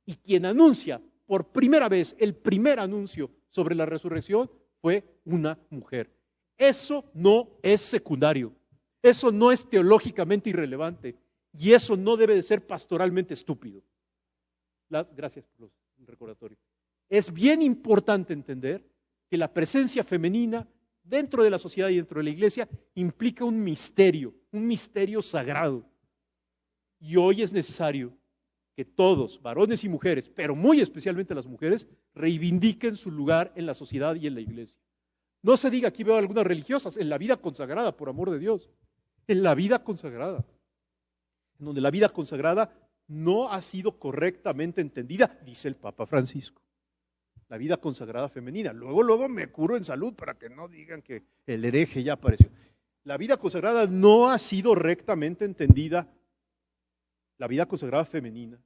Y quien anuncia por primera vez, el primer anuncio sobre la resurrección fue una mujer. Eso no es secundario. Eso no es teológicamente irrelevante. Y eso no debe de ser pastoralmente estúpido. Gracias por el recordatorio. Es bien importante entender que la presencia femenina dentro de la sociedad y dentro de la iglesia implica un misterio sagrado. Y hoy es necesario que todos, varones y mujeres, pero muy especialmente las mujeres, reivindiquen su lugar en la sociedad y en la iglesia. No se diga, aquí veo algunas religiosas, en la vida consagrada, por amor de Dios, en la vida consagrada, en donde la vida consagrada no ha sido correctamente entendida, dice el Papa Francisco. La vida consagrada femenina. Luego me curo en salud para que no digan que el hereje ya apareció. La vida consagrada no ha sido rectamente entendida, la vida consagrada femenina,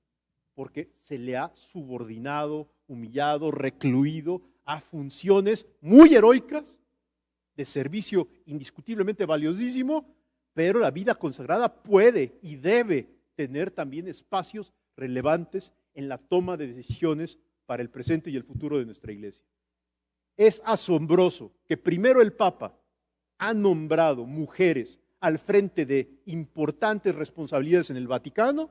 porque se le ha subordinado, humillado, recluido a funciones muy heroicas, de servicio indiscutiblemente valiosísimo, pero la vida consagrada puede y debe tener también espacios relevantes en la toma de decisiones para el presente y el futuro de nuestra iglesia. Es asombroso que primero el Papa ha nombrado mujeres al frente de importantes responsabilidades en el Vaticano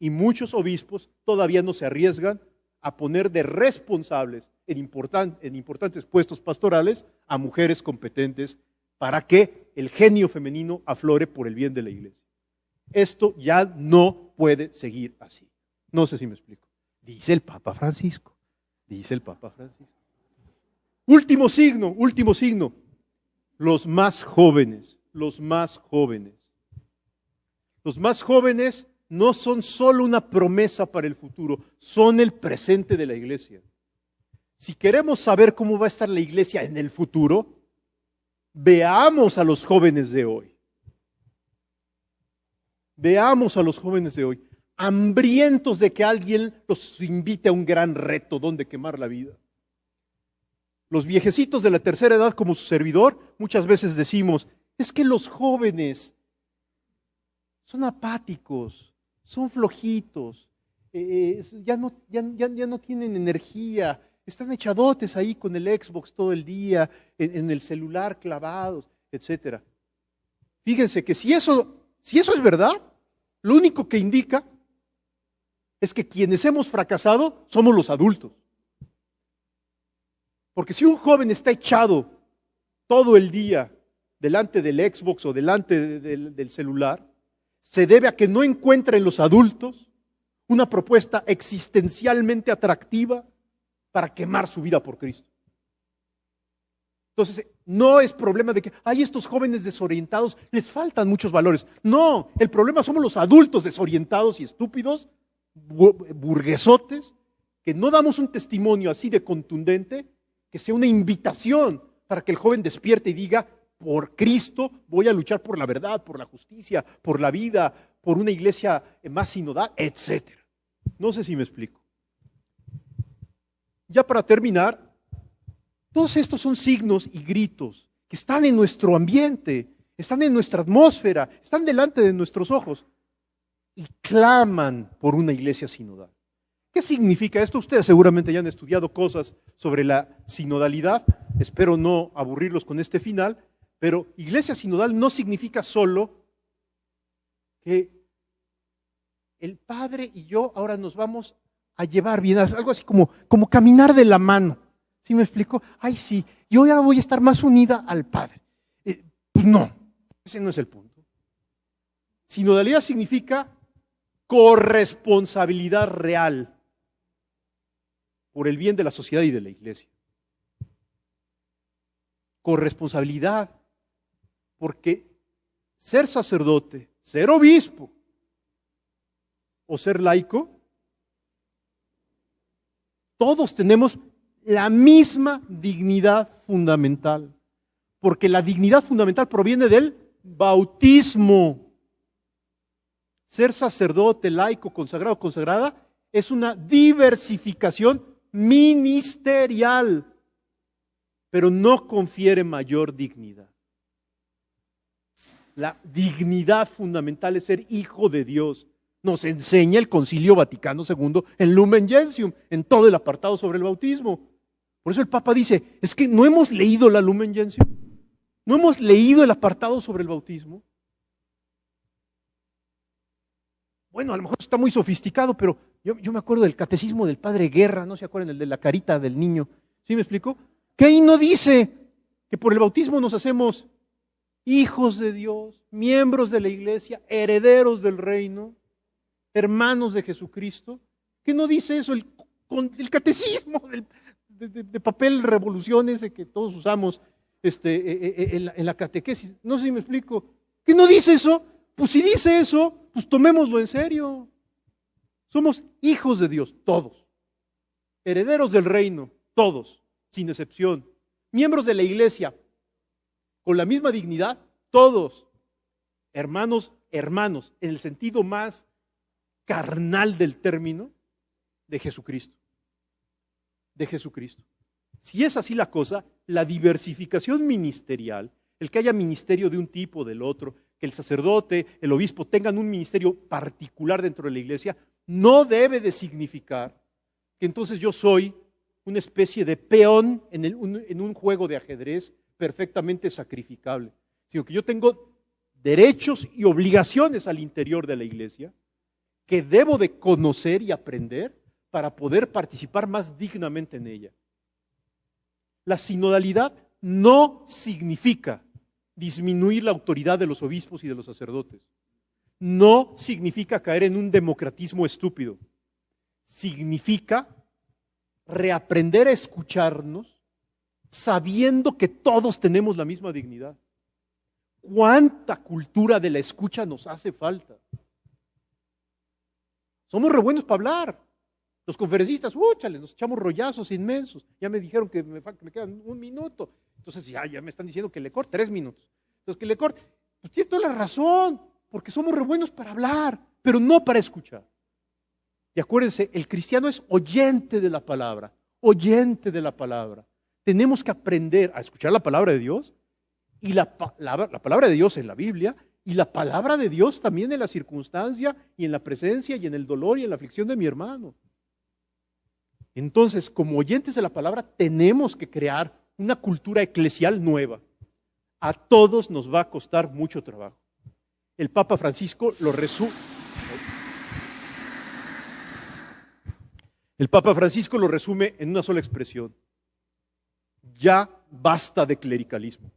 y muchos obispos todavía no se arriesgan a poner de responsables en importantes puestos pastorales a mujeres competentes para que el genio femenino aflore por el bien de la iglesia. Esto ya no puede seguir así. No sé si me explico. Dice el Papa Francisco. Dice el Papa Francisco. Último signo. Los más jóvenes. Los más jóvenes. Los más jóvenes no son solo una promesa para el futuro, son el presente de la iglesia. Si queremos saber cómo va a estar la iglesia en el futuro, veamos a los jóvenes de hoy. Veamos a los jóvenes de hoy, hambrientos de que alguien los invite a un gran reto donde quemar la vida. Los viejecitos de la tercera edad, como su servidor, muchas veces decimos, es que los jóvenes son apáticos, son flojitos, ya no tienen energía, están echadotes ahí con el Xbox todo el día, en el celular clavados, etc. Fíjense que si eso es verdad, lo único que indica es que quienes hemos fracasado somos los adultos. Porque si un joven está echado todo el día delante del Xbox o delante del celular, se debe a que no encuentra en los adultos una propuesta existencialmente atractiva para quemar su vida por Cristo. Entonces, no es problema de que hay estos jóvenes desorientados, les faltan muchos valores. No, el problema somos los adultos desorientados y estúpidos, burguesotes, que no damos un testimonio así de contundente, que sea una invitación para que el joven despierte y diga, por Cristo voy a luchar por la verdad, por la justicia, por la vida, por una iglesia más sinodal, etc. No sé si me explico. Ya para terminar, todos estos son signos y gritos que están en nuestro ambiente, están en nuestra atmósfera, están delante de nuestros ojos y claman por una iglesia sinodal. ¿Qué significa esto? Ustedes seguramente ya han estudiado cosas sobre la sinodalidad, espero no aburrirlos con este final, pero iglesia sinodal no significa solo que el Padre y yo ahora nos vamos a llevar bien, algo así como caminar de la mano. ¿Sí me explico? Ay, sí, yo ahora voy a estar más unida al Padre. Pues no, ese no es el punto. Sinodalidad significa corresponsabilidad real por el bien de la sociedad y de la iglesia. Corresponsabilidad, porque ser sacerdote, ser obispo o ser laico, todos tenemos la misma dignidad fundamental, porque la dignidad fundamental proviene del bautismo. Ser sacerdote, laico, consagrado, consagrada, es una diversificación ministerial, pero no confiere mayor dignidad. La dignidad fundamental es ser hijo de Dios. Nos enseña el Concilio Vaticano II en Lumen Gentium, en todo el apartado sobre el bautismo. Por eso el Papa dice, es que no hemos leído la Lumen Gentium, no hemos leído el apartado sobre el bautismo. Bueno, a lo mejor está muy sofisticado, pero yo me acuerdo del catecismo del Padre Guerra, ¿no se acuerdan? El de la carita del niño. ¿Sí me explico? Que ahí no dice que por el bautismo nos hacemos hijos de Dios, miembros de la iglesia, herederos del reino, hermanos de Jesucristo. ¿Qué no dice eso? El catecismo de papel revolución ese que todos usamos en la catequesis. No sé si me explico. ¿Qué no dice eso? Pues si dice eso, pues tomémoslo en serio. Somos hijos de Dios, todos. Herederos del reino, todos, sin excepción. Miembros de la iglesia, con la misma dignidad, todos. Hermanos, en el sentido más carnal del término, de Jesucristo. De Jesucristo. Si es así la cosa, la diversificación ministerial, el que haya ministerio de un tipo o del otro, que el sacerdote, el obispo tengan un ministerio particular dentro de la iglesia, no debe de significar que entonces yo soy una especie de peón en un juego de ajedrez perfectamente sacrificable, sino que yo tengo derechos y obligaciones al interior de la iglesia que debo de conocer y aprender para poder participar más dignamente en ella. La sinodalidad no significa disminuir la autoridad de los obispos y de los sacerdotes. No significa caer en un democratismo estúpido. Significa reaprender a escucharnos sabiendo que todos tenemos la misma dignidad. ¿Cuánta cultura de la escucha nos hace falta? Somos re buenos para hablar. Los conferencistas, úchale, nos echamos rollazos inmensos. Ya me dijeron que me quedan 1 minuto. Entonces ya me están diciendo que le corte 3 minutos. Entonces que le corte. Pues tiene toda la razón, porque somos re buenos para hablar, pero no para escuchar. Y acuérdense, el cristiano es oyente de la palabra, oyente de la palabra. Tenemos que aprender a escuchar la palabra de Dios y la palabra de Dios en la Biblia y la palabra de Dios también en la circunstancia y en la presencia y en el dolor y en la aflicción de mi hermano. Entonces, como oyentes de la palabra, tenemos que crear una cultura eclesial nueva. A todos nos va a costar mucho trabajo. El Papa Francisco lo resume. El Papa Francisco lo resume en una sola expresión. Ya basta de clericalismo.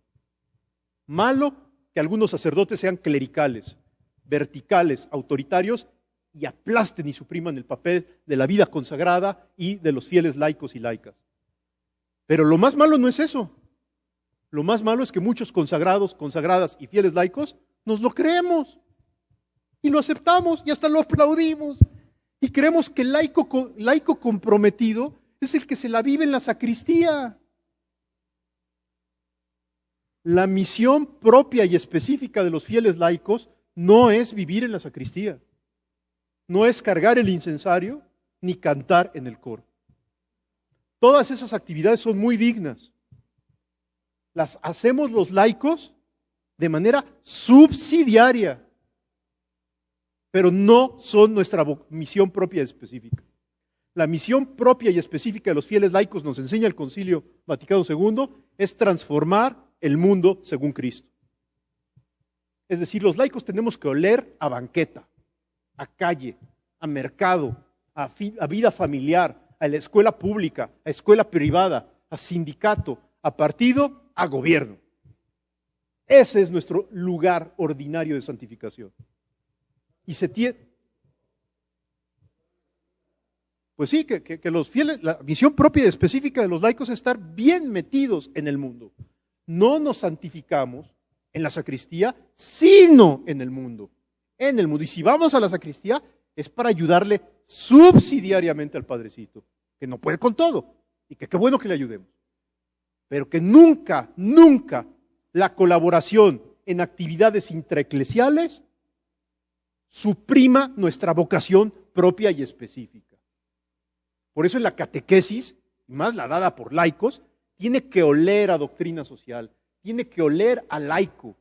Malo que algunos sacerdotes sean clericales, verticales, autoritarios y aplasten y supriman el papel de la vida consagrada y de los fieles laicos y laicas. Pero lo más malo no es eso. Lo más malo es que muchos consagrados, consagradas y fieles laicos nos lo creemos y lo aceptamos y hasta lo aplaudimos. Y creemos que el laico comprometido es el que se la vive en la sacristía. La misión propia y específica de los fieles laicos no es vivir en la sacristía. No es cargar el incensario ni cantar en el coro. Todas esas actividades son muy dignas. Las hacemos los laicos de manera subsidiaria, pero no son nuestra misión propia y específica. La misión propia y específica de los fieles laicos, nos enseña el Concilio Vaticano II, es transformar el mundo según Cristo. Es decir, los laicos tenemos que oler a banqueta, a calle, a mercado, a vida familiar, a la escuela pública, a escuela privada, a sindicato, a partido, a gobierno. Ese es nuestro lugar ordinario de santificación. Y se tiene, pues sí, que los fieles, la misión propia y específica de los laicos es estar bien metidos en el mundo. No nos santificamos en la sacristía, sino en el mundo. En el mundo. Y si vamos a la sacristía, es para ayudarle subsidiariamente al Padrecito, que no puede con todo, y que qué bueno que le ayudemos. Pero que nunca, nunca la colaboración en actividades intraeclesiales suprima nuestra vocación propia y específica. Por eso en la catequesis, y más la dada por laicos, tiene que oler a doctrina social, tiene que oler a laico.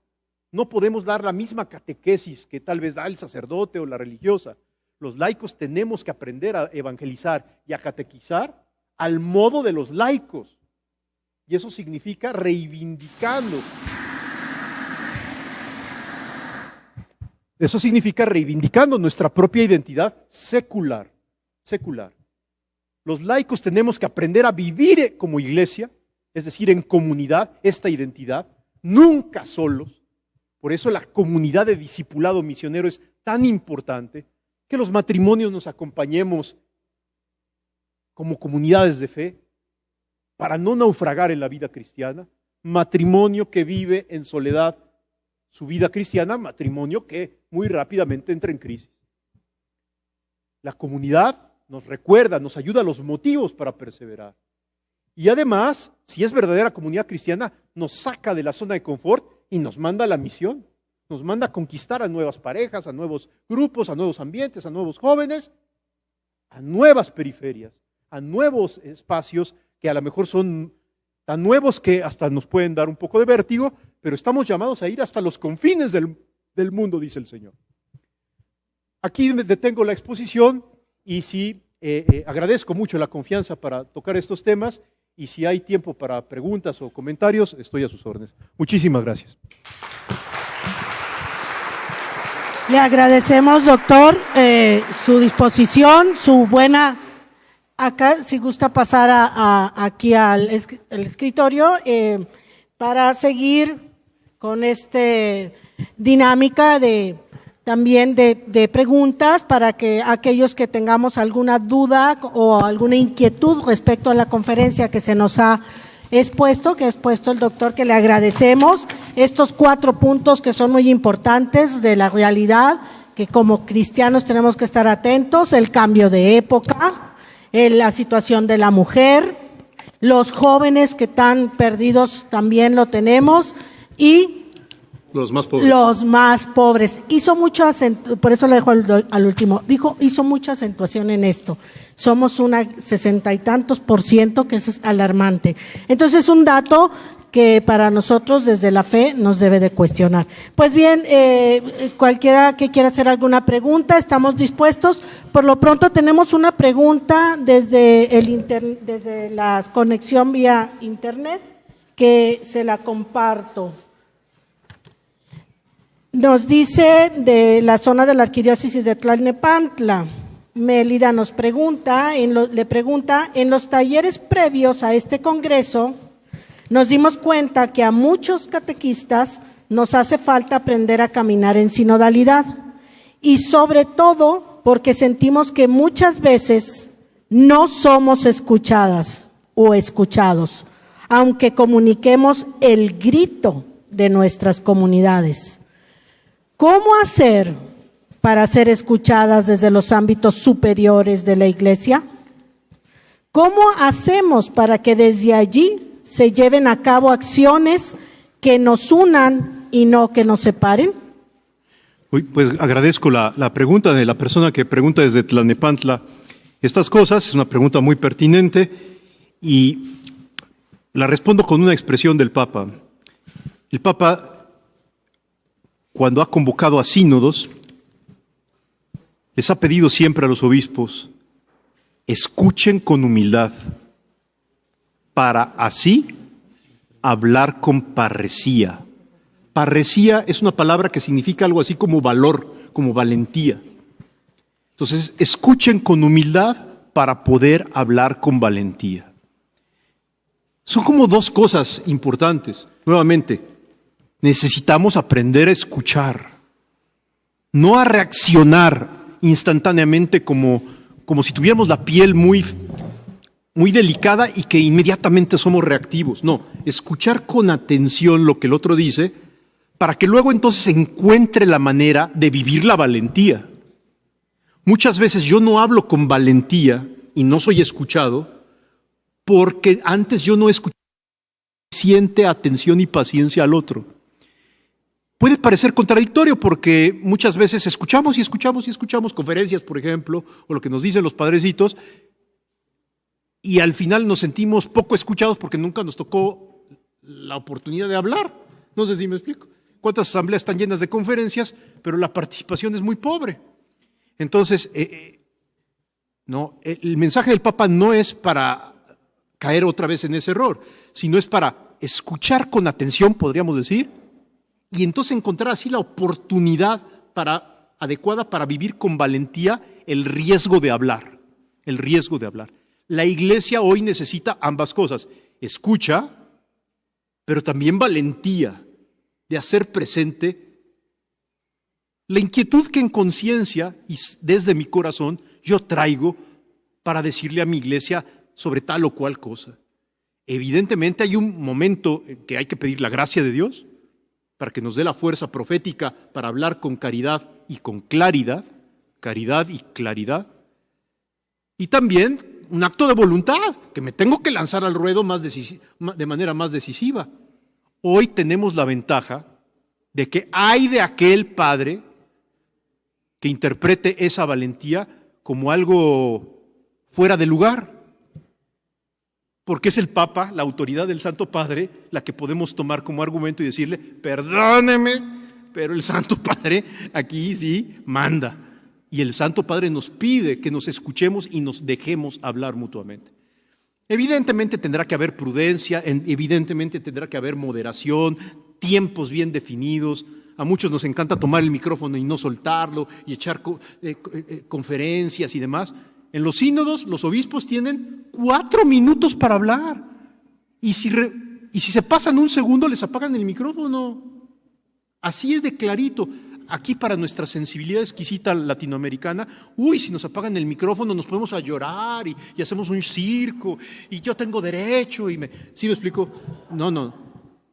No podemos dar la misma catequesis que tal vez da el sacerdote o la religiosa. Los laicos tenemos que aprender a evangelizar y a catequizar al modo de los laicos. Y eso significa reivindicando. Eso significa reivindicando nuestra propia identidad secular. Los laicos tenemos que aprender a vivir como iglesia, es decir, en comunidad, esta identidad, nunca solos. Por eso la comunidad de discipulado misionero es tan importante, que los matrimonios nos acompañemos como comunidades de fe para no naufragar en la vida cristiana. Matrimonio que vive en soledad su vida cristiana, matrimonio que muy rápidamente entra en crisis. La comunidad nos recuerda, nos ayuda a los motivos para perseverar. Y además, si es verdadera comunidad cristiana, nos saca de la zona de confort y nos manda a la misión. Nos manda a conquistar a nuevas parejas, a nuevos grupos, a nuevos ambientes, a nuevos jóvenes, a nuevas periferias, a nuevos espacios que a lo mejor son tan nuevos que hasta nos pueden dar un poco de vértigo, pero estamos llamados a ir hasta los confines del mundo, dice el Señor. Aquí me detengo la exposición y sí, agradezco mucho la confianza para tocar estos temas y si hay tiempo para preguntas o comentarios, estoy a sus órdenes. Muchísimas gracias. Le agradecemos, doctor, su disposición, su buena... Acá, si gusta pasar aquí al escritorio para seguir con esta dinámica también de preguntas para que aquellos que tengamos alguna duda o alguna inquietud respecto a la conferencia que se nos ha expuesto el doctor, que le agradecemos estos 4 puntos que son muy importantes de la realidad, que como cristianos tenemos que estar atentos: el cambio de época, la situación de la mujer, los jóvenes que están perdidos también lo tenemos, y los más pobres. Los más pobres. Hizo mucha por eso le dejo al último. Hizo mucha acentuación en esto. Somos una 60 y tantos %, que eso es alarmante. Entonces, un dato que para nosotros desde la fe nos debe de cuestionar. Pues bien, cualquiera que quiera hacer alguna pregunta, estamos dispuestos. Por lo pronto tenemos una pregunta desde la conexión vía internet, que se la comparto. Nos dice de la zona de la arquidiócesis de Tlalnepantla. Mélida nos pregunta, le pregunta: en los talleres previos a este congreso, nos dimos cuenta que a muchos catequistas nos hace falta aprender a caminar en sinodalidad, y sobre todo porque sentimos que muchas veces no somos escuchadas o escuchados, aunque comuniquemos el grito de nuestras comunidades. ¿Cómo hacer para ser escuchadas desde los ámbitos superiores de la Iglesia? ¿Cómo hacemos para que desde allí se lleven a cabo acciones que nos unan y no que nos separen? Pues agradezco la pregunta de la persona que pregunta desde Tlalnepantla estas cosas. Es una pregunta muy pertinente y la respondo con una expresión del Papa. El Papa, cuando ha convocado a sínodos, les ha pedido siempre a los obispos: escuchen con humildad, para así hablar con parresía. Parresía es una palabra que significa algo así como valor, como valentía. Entonces, escuchen con humildad para poder hablar con valentía. Son como 2 cosas importantes. Nuevamente, necesitamos aprender a escuchar, no a reaccionar instantáneamente como si tuviéramos la piel muy delicada y que inmediatamente somos reactivos. No, escuchar con atención lo que el otro dice para que luego entonces encuentre la manera de vivir la valentía. Muchas veces yo no hablo con valentía y no soy escuchado porque antes yo no escuché suficiente atención y paciencia al otro. Puede parecer contradictorio porque muchas veces escuchamos conferencias, por ejemplo, o lo que nos dicen los padrecitos, y al final nos sentimos poco escuchados porque nunca nos tocó la oportunidad de hablar. No sé si me explico. ¿Cuántas asambleas están llenas de conferencias, pero la participación es muy pobre? Entonces, no, el mensaje del Papa no es para caer otra vez en ese error, sino es para escuchar con atención, podríamos decir, y entonces encontrar así la oportunidad adecuada para vivir con valentía el riesgo de hablar, el riesgo de hablar. La Iglesia hoy necesita ambas cosas: escucha, pero también valentía de hacer presente la inquietud que en conciencia y desde mi corazón yo traigo para decirle a mi Iglesia sobre tal o cual cosa. Evidentemente hay un momento en que hay que pedir la gracia de Dios para que nos dé la fuerza profética para hablar con caridad y con claridad, caridad y claridad, y también un acto de voluntad, que me tengo que lanzar al ruedo de manera más decisiva. Hoy tenemos la ventaja de que hay de aquel padre que interprete esa valentía como algo fuera de lugar, porque es el Papa, la autoridad del Santo Padre, la que podemos tomar como argumento y decirle: perdóneme, pero el Santo Padre aquí sí manda. Y el Santo Padre nos pide que nos escuchemos y nos dejemos hablar mutuamente. Evidentemente tendrá que haber prudencia, evidentemente tendrá que haber moderación, tiempos bien definidos. A muchos nos encanta tomar el micrófono y no soltarlo y echar conferencias y demás. En los sínodos, los obispos tienen 4 minutos para hablar. Y si se pasan un segundo, les apagan el micrófono. Así es de clarito. Aquí, para nuestra sensibilidad exquisita latinoamericana, si nos apagan el micrófono nos ponemos a llorar y hacemos un circo y yo tengo derecho ¿sí me explico? No.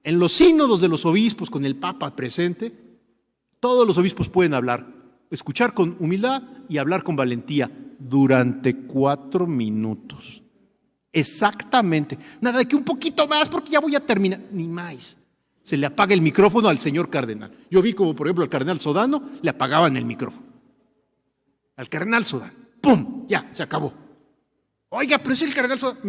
En los sínodos de los obispos, con el Papa presente, todos los obispos pueden hablar, escuchar con humildad y hablar con valentía durante 4 minutos. Exactamente. Nada de que un poquito más porque ya voy a terminar. Ni más. Se le apaga el micrófono al señor cardenal. Yo vi como, por ejemplo, al cardenal Sodano le apagaban el micrófono. Al cardenal Sodano. ¡Pum! Ya, se acabó. Oiga, pero es el cardenal Sodano.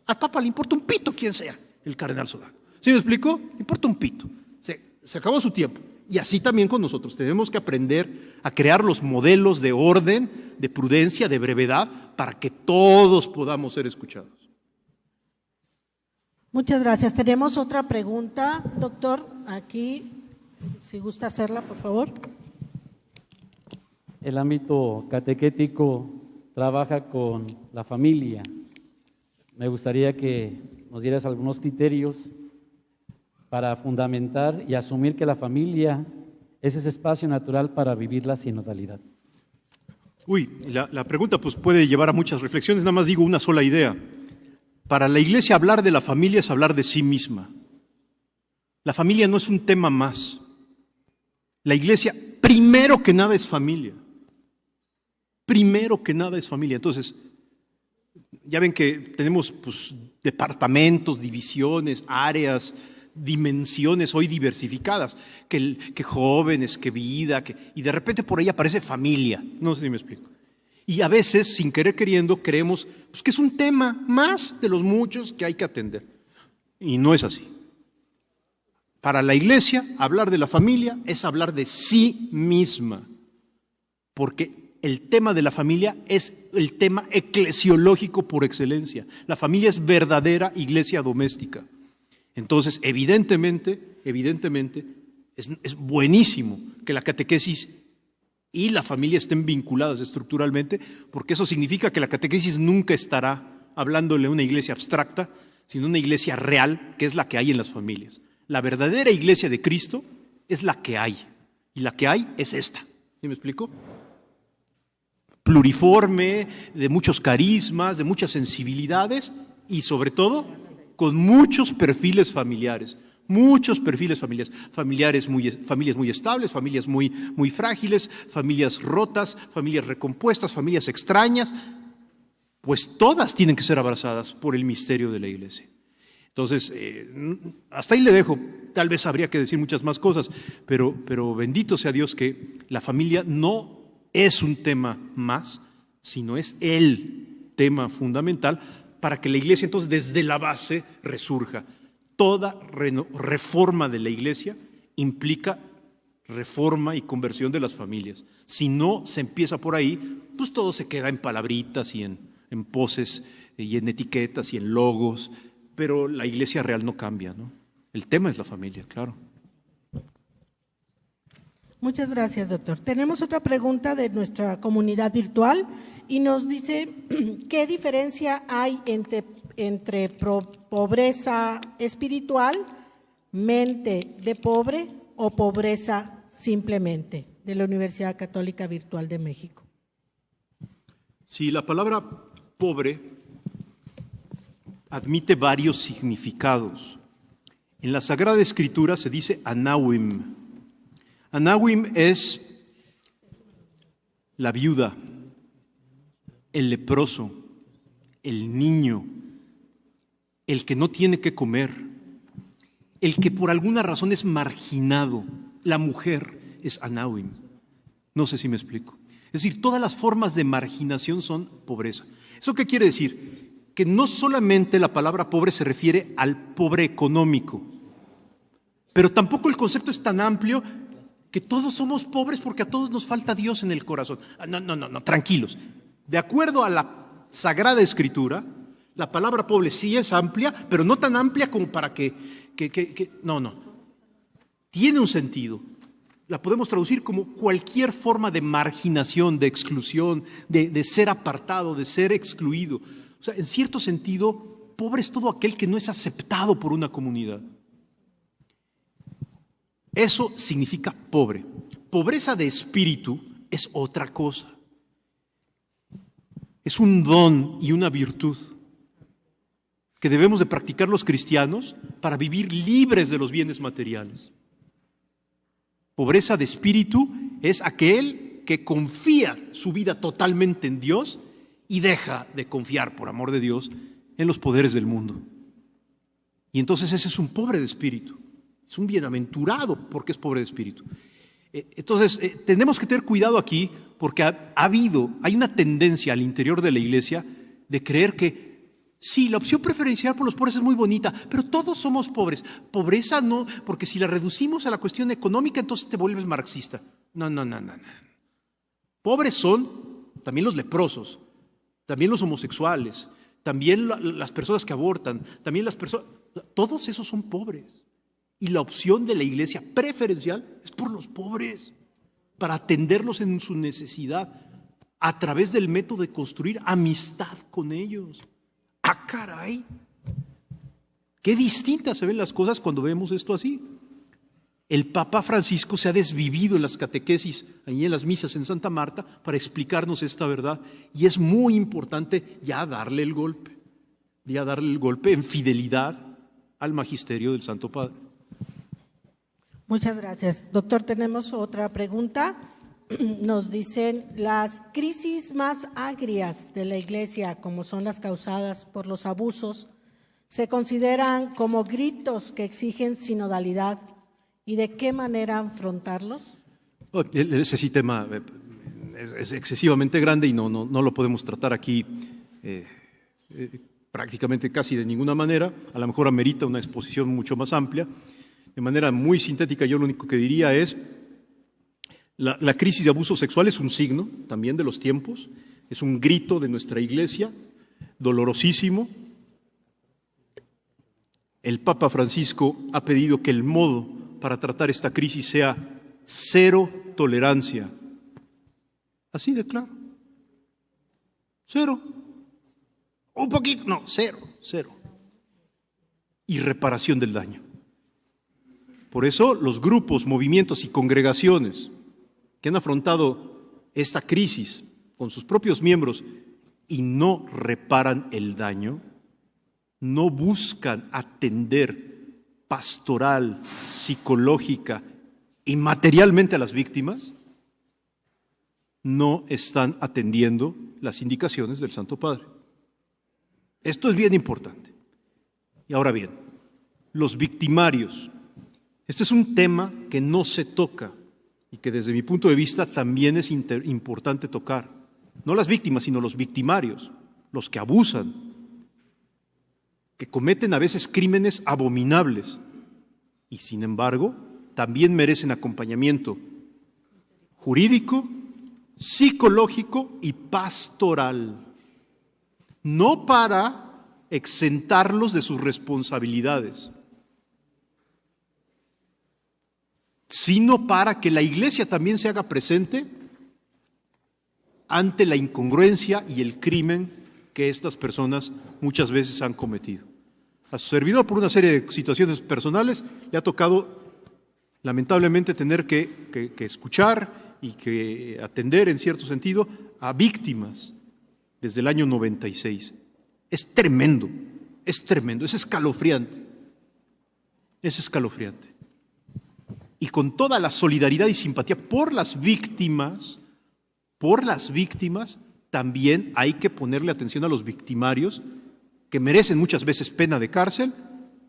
Al Papa le importa un pito quién sea el cardenal Sodano. ¿Sí me explico? Le importa un pito. Se acabó su tiempo. Y así también con nosotros. Tenemos que aprender a crear los modelos de orden, de prudencia, de brevedad, para que todos podamos ser escuchados. Muchas gracias. Tenemos otra pregunta, doctor, aquí, si gusta hacerla, por favor. El ámbito catequético trabaja con la familia. Me gustaría que nos dieras algunos criterios para fundamentar y asumir que la familia es ese espacio natural para vivir la sinodalidad. La pregunta pues puede llevar a muchas reflexiones, nada más digo una sola idea. Para la Iglesia hablar de la familia es hablar de sí misma. La familia no es un tema más. La Iglesia, primero que nada, es familia. Primero que nada es familia. Entonces, ya ven que tenemos pues, departamentos, divisiones, áreas, dimensiones hoy diversificadas, que jóvenes, que vida, y de repente por ahí aparece familia. No sé si me explico. Y a veces, sin querer queriendo, creemos pues, que es un tema más de los muchos que hay que atender. Y no es así. Para la Iglesia, hablar de la familia es hablar de sí misma. Porque el tema de la familia es el tema eclesiológico por excelencia. La familia es verdadera iglesia doméstica. Entonces, evidentemente, es buenísimo que la catequesis y la familia estén vinculadas estructuralmente, porque eso significa que la catequesis nunca estará hablándole a una iglesia abstracta, sino una iglesia real, que es la que hay en las familias. La verdadera iglesia de Cristo es la que hay, y la que hay es esta. ¿Sí me explico? Pluriforme, de muchos carismas, de muchas sensibilidades, y sobre todo, con muchos perfiles familiares. Muchos perfiles familiares familias muy estables, familias muy frágiles, familias rotas, familias recompuestas, familias extrañas, pues todas tienen que ser abrazadas por el misterio de la Iglesia. Entonces, hasta ahí le dejo, tal vez habría que decir muchas más cosas, pero bendito sea Dios que la familia no es un tema más, sino es el tema fundamental para que la Iglesia entonces desde la base resurja. Toda reforma de la Iglesia implica reforma y conversión de las familias. Si no se empieza por ahí, pues todo se queda en palabritas y en poses y en etiquetas y en logos, pero la Iglesia real no cambia, ¿no? El tema es la familia, claro. Muchas gracias, doctor. Tenemos otra pregunta de nuestra comunidad virtual y nos dice, ¿qué diferencia hay entre pobreza espiritual, mente de pobre o pobreza simplemente? De la Universidad Católica Virtual de México. Sí, la palabra pobre admite varios significados. En la Sagrada Escritura se dice anawim. Anawim es la viuda, el leproso, el niño, el que no tiene que comer, el que por alguna razón es marginado, la mujer es anawim. No sé si me explico. Es decir, todas las formas de marginación son pobreza. ¿Eso qué quiere decir? Que no solamente la palabra pobre se refiere al pobre económico, pero tampoco el concepto es tan amplio que todos somos pobres porque a todos nos falta Dios en el corazón. No, tranquilos. De acuerdo a la Sagrada Escritura, la palabra pobre sí es amplia, pero no tan amplia como para que no. Tiene un sentido. La podemos traducir como cualquier forma de marginación, de exclusión, de ser apartado, de ser excluido. O sea, en cierto sentido, pobre es todo aquel que no es aceptado por una comunidad. Eso significa pobre. Pobreza de espíritu es otra cosa. Es un don y una virtud que debemos de practicar los cristianos para vivir libres de los bienes materiales. Pobreza de espíritu es aquel que confía su vida totalmente en Dios y deja de confiar, por amor de Dios, en los poderes del mundo. Y entonces ese es un pobre de espíritu. Es un bienaventurado porque es pobre de espíritu. Entonces, tenemos que tener cuidado aquí porque hay una tendencia al interior de la iglesia de creer que sí, la opción preferencial por los pobres es muy bonita, pero todos somos pobres. Pobreza no, porque si la reducimos a la cuestión económica, entonces te vuelves marxista. No. Pobres son también los leprosos, también los homosexuales, también las personas que abortan, también las personas, todos esos son pobres. Y la opción de la iglesia preferencial es por los pobres, para atenderlos en su necesidad, a través del método de construir amistad con ellos. ¡Ah, caray! Qué distintas se ven las cosas cuando vemos esto así. El Papa Francisco se ha desvivido en las catequesis, ahí en las misas en Santa Marta, para explicarnos esta verdad. Y es muy importante ya darle el golpe en fidelidad al magisterio del Santo Padre. Muchas gracias. Doctor, tenemos otra pregunta. Nos dicen, las crisis más agrias de la Iglesia, como son las causadas por los abusos, ¿se consideran como gritos que exigen sinodalidad? ¿Y de qué manera afrontarlos? Ese sí tema es excesivamente grande y no lo podemos tratar aquí prácticamente casi de ninguna manera. A lo mejor amerita una exposición mucho más amplia. De manera muy sintética, yo lo único que diría es, la crisis de abuso sexual es un signo también de los tiempos, es un grito de nuestra iglesia, dolorosísimo. El Papa Francisco ha pedido que el modo para tratar esta crisis sea cero tolerancia. Así de claro. Cero. Un poquito, no, cero. Y reparación del daño. Por eso los grupos, movimientos y congregaciones que han afrontado esta crisis con sus propios miembros y no reparan el daño, no buscan atender pastoral, psicológica y materialmente a las víctimas, no están atendiendo las indicaciones del Santo Padre. Esto es bien importante. Y ahora bien, los victimarios. Este es un tema que no se toca y que desde mi punto de vista también es importante tocar. No las víctimas, sino los victimarios, los que abusan, que cometen a veces crímenes abominables y sin embargo también merecen acompañamiento jurídico, psicológico y pastoral. No para exentarlos de sus responsabilidades, sino para que la iglesia también se haga presente ante la incongruencia y el crimen que estas personas muchas veces han cometido. A su servidor, por una serie de situaciones personales, le ha tocado lamentablemente tener que escuchar y que atender en cierto sentido a víctimas desde el año 96. Es tremendo, es escalofriante. Y con toda la solidaridad y simpatía por las víctimas, también hay que ponerle atención a los victimarios que merecen muchas veces pena de cárcel,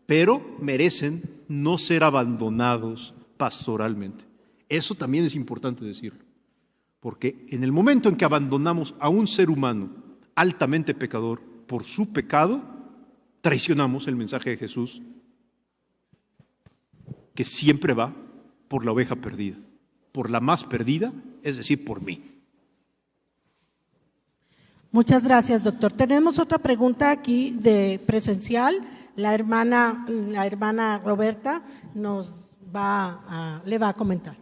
pero merecen no ser abandonados pastoralmente. Eso también es importante decirlo, porque en el momento en que abandonamos a un ser humano altamente pecador por su pecado, traicionamos el mensaje de Jesús, que siempre va por la oveja perdida. por la más perdida, es decir, por mí. Muchas gracias, doctor. Tenemos otra pregunta aquí de presencial. La hermana Roberta le va a comentar.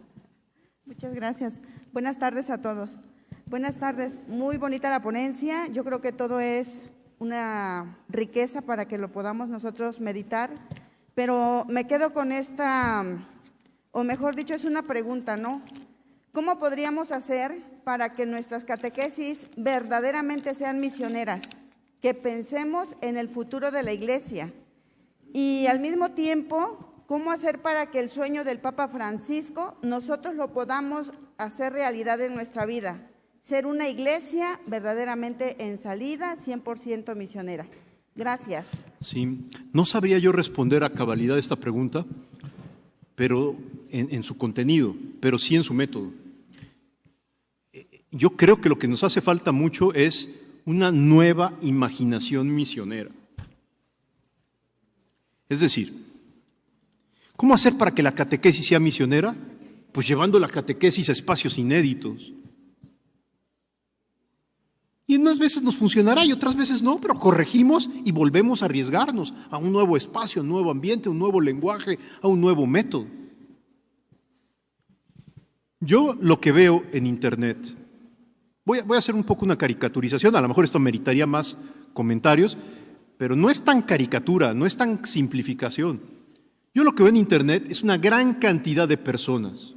Muchas gracias. Buenas tardes a todos. Buenas tardes. Muy bonita la ponencia. Yo creo que todo es una riqueza para que lo podamos nosotros meditar, pero me quedo con esta, o mejor dicho, es una pregunta, ¿no? ¿Cómo podríamos hacer para que nuestras catequesis verdaderamente sean misioneras? Que pensemos en el futuro de la Iglesia. Y al mismo tiempo, ¿cómo hacer para que el sueño del Papa Francisco nosotros lo podamos hacer realidad en nuestra vida? Ser una iglesia verdaderamente en salida, 100% misionera. Gracias. Sí, no sabría yo responder a cabalidad esta pregunta, pero en su contenido, pero sí en su método. Yo creo que lo que nos hace falta mucho es una nueva imaginación misionera. Es decir, ¿cómo hacer para que la catequesis sea misionera? Pues llevando la catequesis a espacios inéditos. Y unas veces nos funcionará y otras veces no, pero corregimos y volvemos a arriesgarnos a un nuevo espacio, a un nuevo ambiente, a un nuevo lenguaje, a un nuevo método. Yo lo que veo en Internet, voy a hacer un poco una caricaturización, a lo mejor esto meritaría más comentarios, pero no es tan caricatura, no es tan simplificación. Yo lo que veo en Internet es una gran cantidad de personas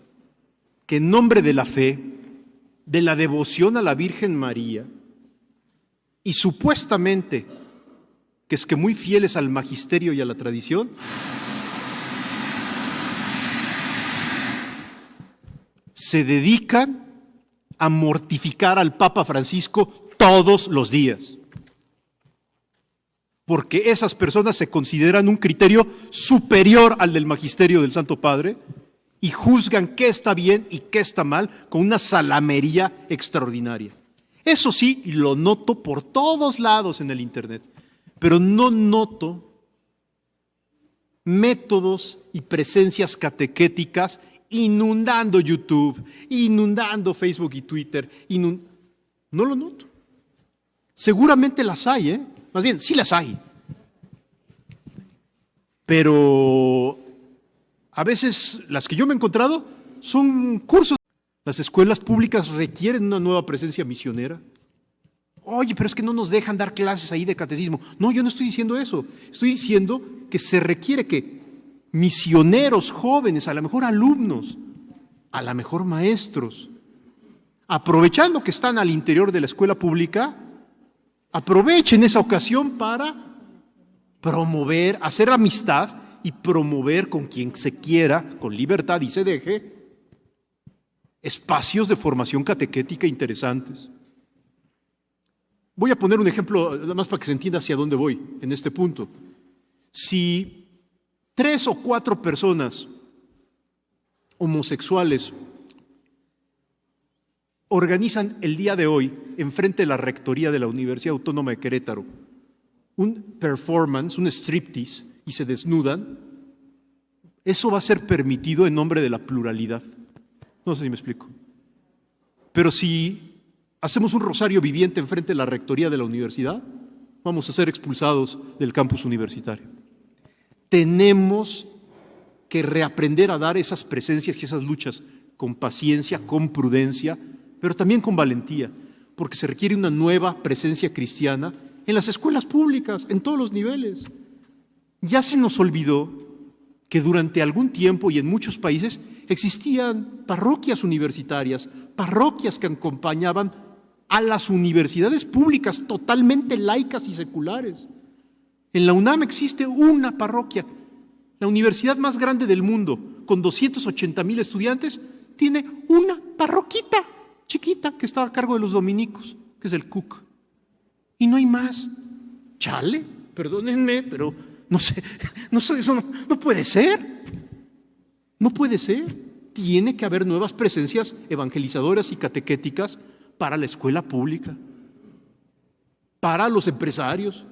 que en nombre de la fe, de la devoción a la Virgen María, y supuestamente que muy fieles al magisterio y a la tradición, se dedican a mortificar al Papa Francisco todos los días. Porque esas personas se consideran un criterio superior al del magisterio del Santo Padre y juzgan qué está bien y qué está mal con una salamería extraordinaria. Eso sí, lo noto por todos lados en el Internet, pero no noto métodos y presencias catequéticas inundando YouTube, inundando Facebook y Twitter. No lo noto. Seguramente las hay, ¿eh? Más bien, sí las hay. Pero a veces las que yo me he encontrado son cursos. Las escuelas públicas requieren una nueva presencia misionera. Oye, pero es que no nos dejan dar clases ahí de catecismo. No, yo no estoy diciendo eso. Estoy diciendo que se requiere que misioneros jóvenes, a lo mejor alumnos, a lo mejor maestros, aprovechando que están al interior de la escuela pública, aprovechen esa ocasión para promover, hacer amistad y promover con quien se quiera, con libertad y se deje, espacios de formación catequética interesantes. Voy a poner un ejemplo, nada más para que se entienda hacia dónde voy en este punto. Si 3 o 4 personas homosexuales organizan el día de hoy, enfrente de la rectoría de la Universidad Autónoma de Querétaro, un performance, un striptease, y se desnudan, eso va a ser permitido en nombre de la pluralidad. No sé si me explico. Pero si hacemos un rosario viviente enfrente de la rectoría de la universidad, vamos a ser expulsados del campus universitario. Tenemos que reaprender a dar esas presencias y esas luchas con paciencia, con prudencia, pero también con valentía, porque se requiere una nueva presencia cristiana en las escuelas públicas, en todos los niveles. Ya se nos olvidó que durante algún tiempo y en muchos países existían parroquias universitarias, parroquias que acompañaban a las universidades públicas totalmente laicas y seculares. En la UNAM existe una parroquia. La universidad más grande del mundo, con 280,000 estudiantes, tiene una parroquita chiquita que está a cargo de los dominicos, que es el CUC. Y no hay más. Chale, perdónenme, pero no sé, eso no puede ser. No puede ser. Tiene que haber nuevas presencias evangelizadoras y catequéticas para la escuela pública, para los empresarios.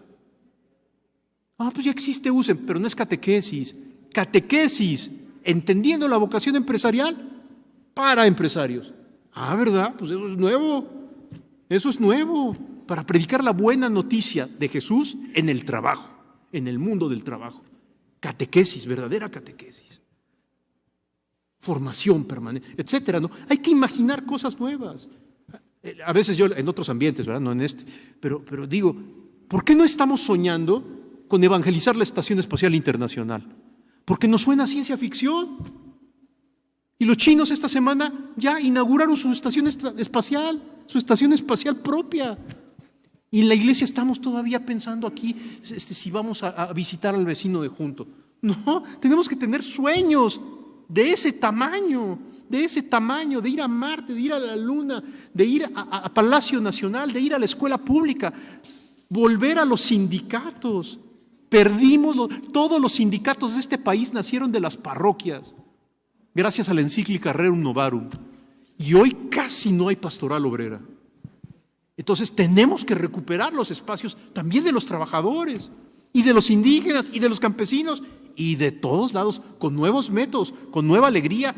Pues ya existe USEM, pero no es catequesis. Catequesis, entendiendo la vocación empresarial, para empresarios. Ah, ¿verdad? Pues eso es nuevo. Eso es nuevo. Para predicar la buena noticia de Jesús en el trabajo, en el mundo del trabajo. Catequesis, verdadera catequesis. Formación permanente, etcétera, ¿no? Hay que imaginar cosas nuevas. A veces yo, en otros ambientes, ¿verdad? No en este, pero digo, ¿por qué no estamos soñando con evangelizar la Estación Espacial Internacional? Porque nos suena a ciencia ficción. Y los chinos esta semana ya inauguraron su estación espacial propia. Y en la iglesia estamos todavía pensando aquí si vamos a visitar al vecino de junto. No, tenemos que tener sueños de ese tamaño, de ir a Marte, de ir a la Luna, de ir a Palacio Nacional, de ir a la escuela pública, volver a los sindicatos. Todos los sindicatos de este país nacieron de las parroquias, gracias a la encíclica Rerum Novarum. Y hoy casi no hay pastoral obrera. Entonces tenemos que recuperar los espacios también de los trabajadores, y de los indígenas, y de los campesinos, y de todos lados, con nuevos métodos, con nueva alegría,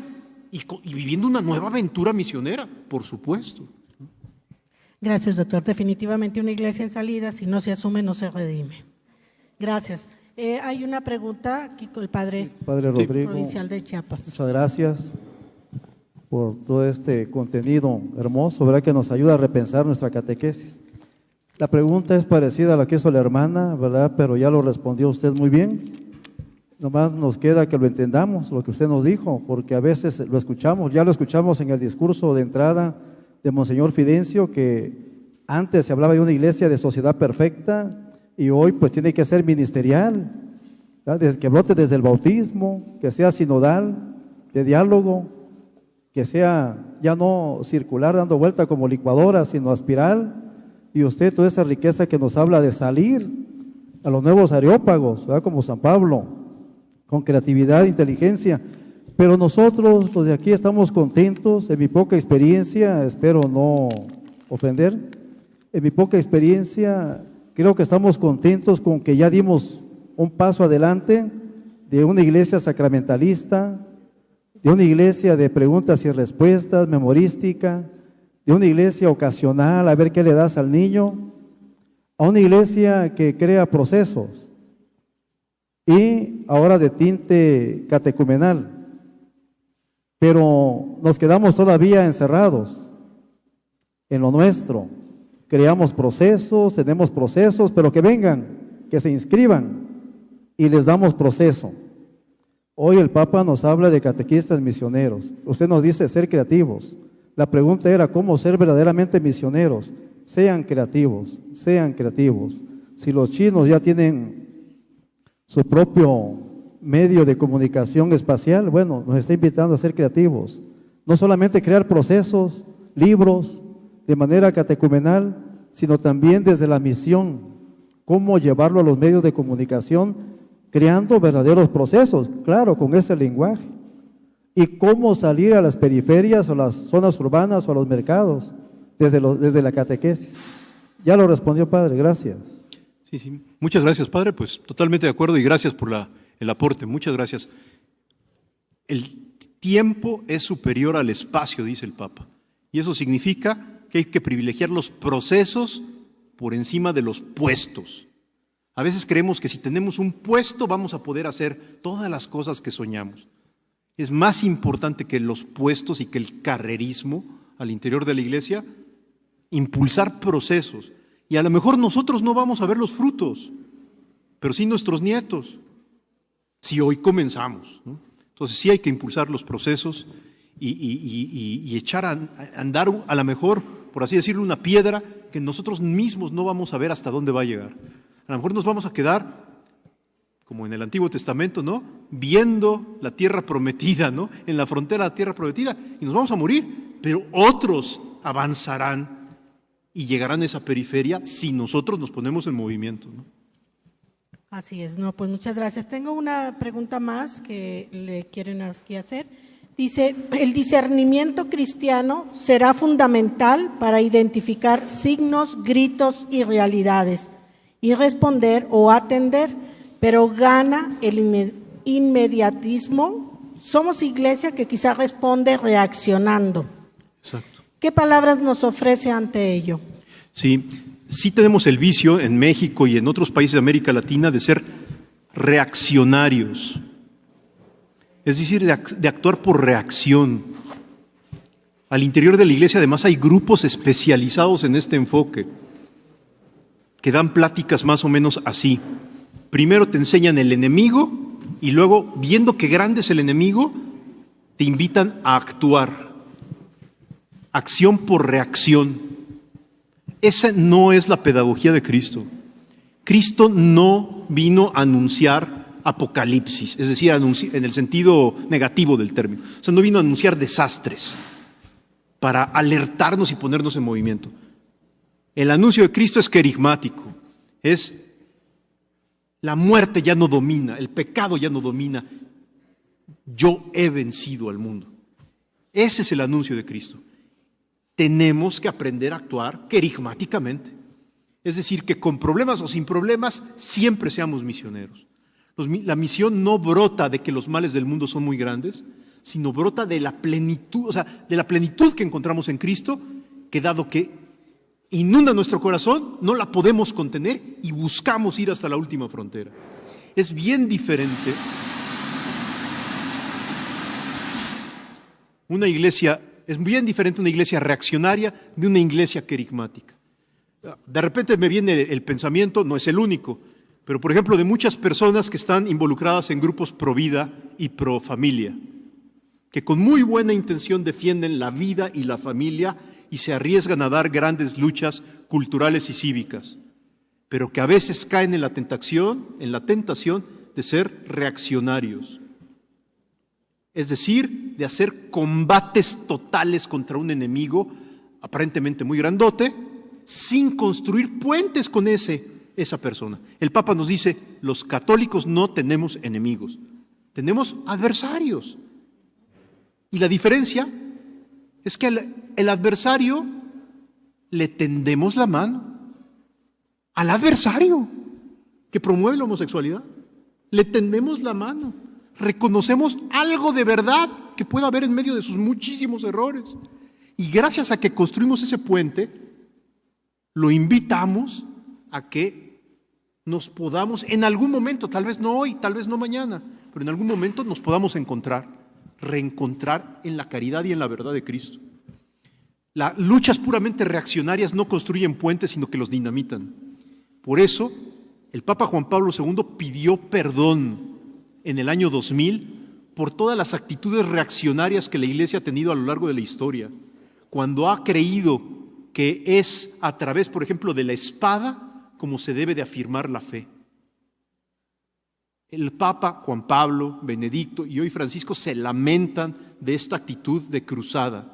y viviendo una nueva aventura misionera, por supuesto. Gracias, doctor. Definitivamente una iglesia en salida, si no se asume, no se redime. Gracias. Hay una pregunta aquí con el padre Rodrigo, provincial de Chiapas. Muchas gracias por todo este contenido hermoso, ¿verdad? Que nos ayuda a repensar nuestra catequesis. La pregunta es parecida a la que hizo la hermana, ¿verdad? Pero ya lo respondió usted muy bien. Nomás nos queda que lo entendamos, lo que usted nos dijo, porque a veces lo escuchamos, ya lo escuchamos en el discurso de entrada de Monseñor Fidencio, que antes se hablaba de una iglesia de sociedad perfecta y hoy pues tiene que ser ministerial, ¿verdad? Que brote desde el bautismo, que sea sinodal, de diálogo, que sea ya no circular dando vuelta como licuadora, sino espiral. Y usted toda esa riqueza que nos habla de salir a los nuevos areópagos, ¿verdad? Como San Pablo, con creatividad e inteligencia. Pero nosotros, los de aquí, estamos contentos. En mi poca experiencia, espero no ofender, en mi poca experiencia, creo que estamos contentos con que ya dimos un paso adelante de una iglesia sacramentalista, de una iglesia de preguntas y respuestas, memorística, de una iglesia ocasional, a ver qué le das al niño, a una iglesia que crea procesos, y ahora de tinte catecumenal. Pero nos quedamos todavía encerrados en lo nuestro. Creamos procesos, tenemos procesos, pero que vengan, que se inscriban y les damos proceso. Hoy el Papa nos habla de catequistas misioneros. Usted nos dice ser creativos. La pregunta era cómo ser verdaderamente misioneros. Sean creativos, sean creativos. Si los chinos ya tienen su propio medio de comunicación espacial, bueno, nos está invitando a ser creativos. No solamente crear procesos, libros, de manera catecumenal, sino también desde la misión, cómo llevarlo a los medios de comunicación, creando verdaderos procesos, claro, con ese lenguaje. Y cómo salir a las periferias o las zonas urbanas o a los mercados, desde la catequesis. Ya lo respondió, padre, gracias. Sí. Muchas gracias, padre, pues totalmente de acuerdo y gracias por el aporte, muchas gracias. El tiempo es superior al espacio, dice el Papa, y eso significa que hay que privilegiar los procesos por encima de los puestos. A veces creemos que si tenemos un puesto vamos a poder hacer todas las cosas que soñamos. Es más importante que los puestos y que el carrerismo al interior de la iglesia, impulsar procesos. Y a lo mejor nosotros no vamos a ver los frutos, pero sí nuestros nietos, si hoy comenzamos, ¿no? Entonces sí hay que impulsar los procesos y echar a andar a lo mejor, por así decirlo, una piedra que nosotros mismos no vamos a ver hasta dónde va a llegar. A lo mejor nos vamos a quedar, como en el Antiguo Testamento, ¿no? Viendo la tierra prometida, ¿no? En la frontera de la tierra prometida, y nos vamos a morir, pero otros avanzarán y llegarán a esa periferia si nosotros nos ponemos en movimiento, ¿no? Así es, no, pues muchas gracias. Tengo una pregunta más que le quieren aquí hacer. Dice, ¿el discernimiento cristiano será fundamental para identificar signos, gritos y realidades y responder o atender, pero gana el inmediatismo Somos iglesia que quizá responde reaccionando. Exacto. ¿Qué palabras nos ofrece ante ello? Sí tenemos el vicio en México y en otros países de América Latina de ser reaccionarios, es decir, de actuar por reacción. Al interior de la iglesia además hay grupos especializados en este enfoque que dan pláticas más o menos así. Primero te enseñan el enemigo y luego, viendo que grande es el enemigo, te invitan a actuar. Acción por reacción. Esa no es la pedagogía de Cristo. Cristo no vino a anunciar apocalipsis, es decir, en el sentido negativo del término. O sea, no vino a anunciar desastres para alertarnos y ponernos en movimiento. El anuncio de Cristo es querigmático, es la muerte ya no domina, el pecado ya no domina, yo he vencido al mundo. Ese es el anuncio de Cristo. Tenemos que aprender a actuar querigmáticamente, es decir, que con problemas o sin problemas siempre seamos misioneros. La misión no brota de que los males del mundo son muy grandes, sino brota de la plenitud, o sea, de la plenitud que encontramos en Cristo, que dado que inunda nuestro corazón, no la podemos contener y buscamos ir hasta la última frontera. Es bien diferente una iglesia reaccionaria de una iglesia querigmática. De repente me viene el pensamiento, no es el único, pero por ejemplo de muchas personas que están involucradas en grupos pro vida y pro familia, que con muy buena intención defienden la vida y la familia y se arriesgan a dar grandes luchas culturales y cívicas, pero que a veces caen en la tentación de ser reaccionarios. Es decir, de hacer combates totales contra un enemigo aparentemente muy grandote, sin construir puentes con esa persona. El Papa nos dice, los católicos no tenemos enemigos, tenemos adversarios. Y la diferencia es que el adversario le tendemos la mano. Al adversario que promueve la homosexualidad, le tendemos la mano. Reconocemos algo de verdad que pueda haber en medio de sus muchísimos errores. Y gracias a que construimos ese puente, lo invitamos a que nos podamos, en algún momento, tal vez no hoy, tal vez no mañana, pero en algún momento nos podamos reencontrar en la caridad y en la verdad de Cristo. Las luchas puramente reaccionarias no construyen puentes, sino que los dinamitan. Por eso, el Papa Juan Pablo II pidió perdón en el año 2000 por todas las actitudes reaccionarias que la Iglesia ha tenido a lo largo de la historia, cuando ha creído que es a través, por ejemplo, de la espada como se debe de afirmar la fe. El Papa Juan Pablo, Benedicto y hoy Francisco se lamentan de esta actitud de cruzada.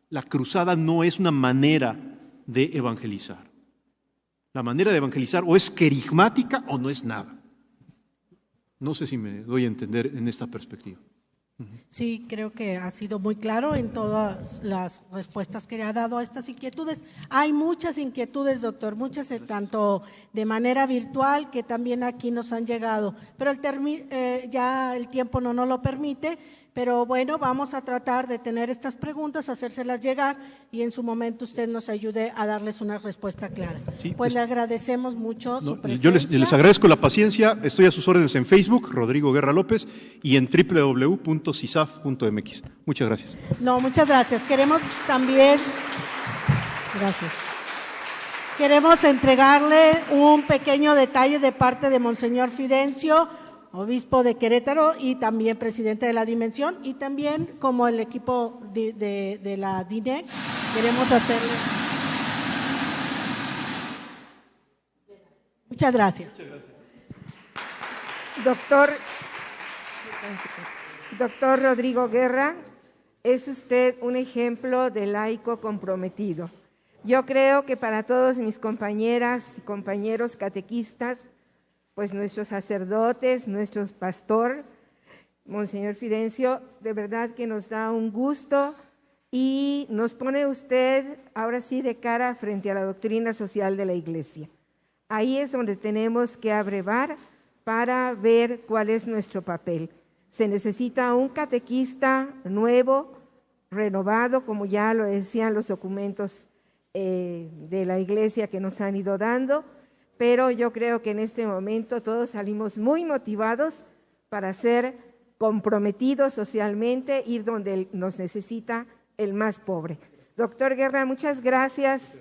La cruzada no es una manera de evangelizar. La manera de evangelizar o es querigmática o no es nada. No sé si me doy a entender en esta perspectiva. Sí, creo que ha sido muy claro en todas las respuestas que ha dado a estas inquietudes. Hay muchas inquietudes, doctor, muchas tanto de manera virtual que también aquí nos han llegado, pero ya el tiempo no nos lo permite, pero bueno, vamos a tratar de tener estas preguntas, hacérselas llegar y en su momento usted nos ayude a darles una respuesta clara. Sí, pues le agradecemos mucho su presencia. Yo les agradezco la paciencia, estoy a sus órdenes en Facebook, Rodrigo Guerra López, y en www.cisaf.mx. Muchas gracias. No, muchas gracias. Queremos también, gracias. Queremos entregarle un pequeño detalle de parte de Monseñor Fidencio, obispo de Querétaro y también presidente de la Dimensión, y también como el equipo de la DINEC, queremos hacerle. Muchas gracias. Doctor Rodrigo Guerra, es usted un ejemplo de laico comprometido. Yo creo que para todos mis compañeras y compañeros catequistas, pues nuestros sacerdotes, nuestro pastor, Monseñor Fidencio, de verdad que nos da un gusto y nos pone usted ahora sí de cara frente a la doctrina social de la Iglesia. Ahí es donde tenemos que abrevar para ver cuál es nuestro papel. Se necesita un catequista nuevo, renovado, como ya lo decían los documentos de la Iglesia que nos han ido dando, pero yo creo que en este momento todos salimos muy motivados para ser comprometidos socialmente, ir donde nos necesita el más pobre. Doctor Guerra, muchas gracias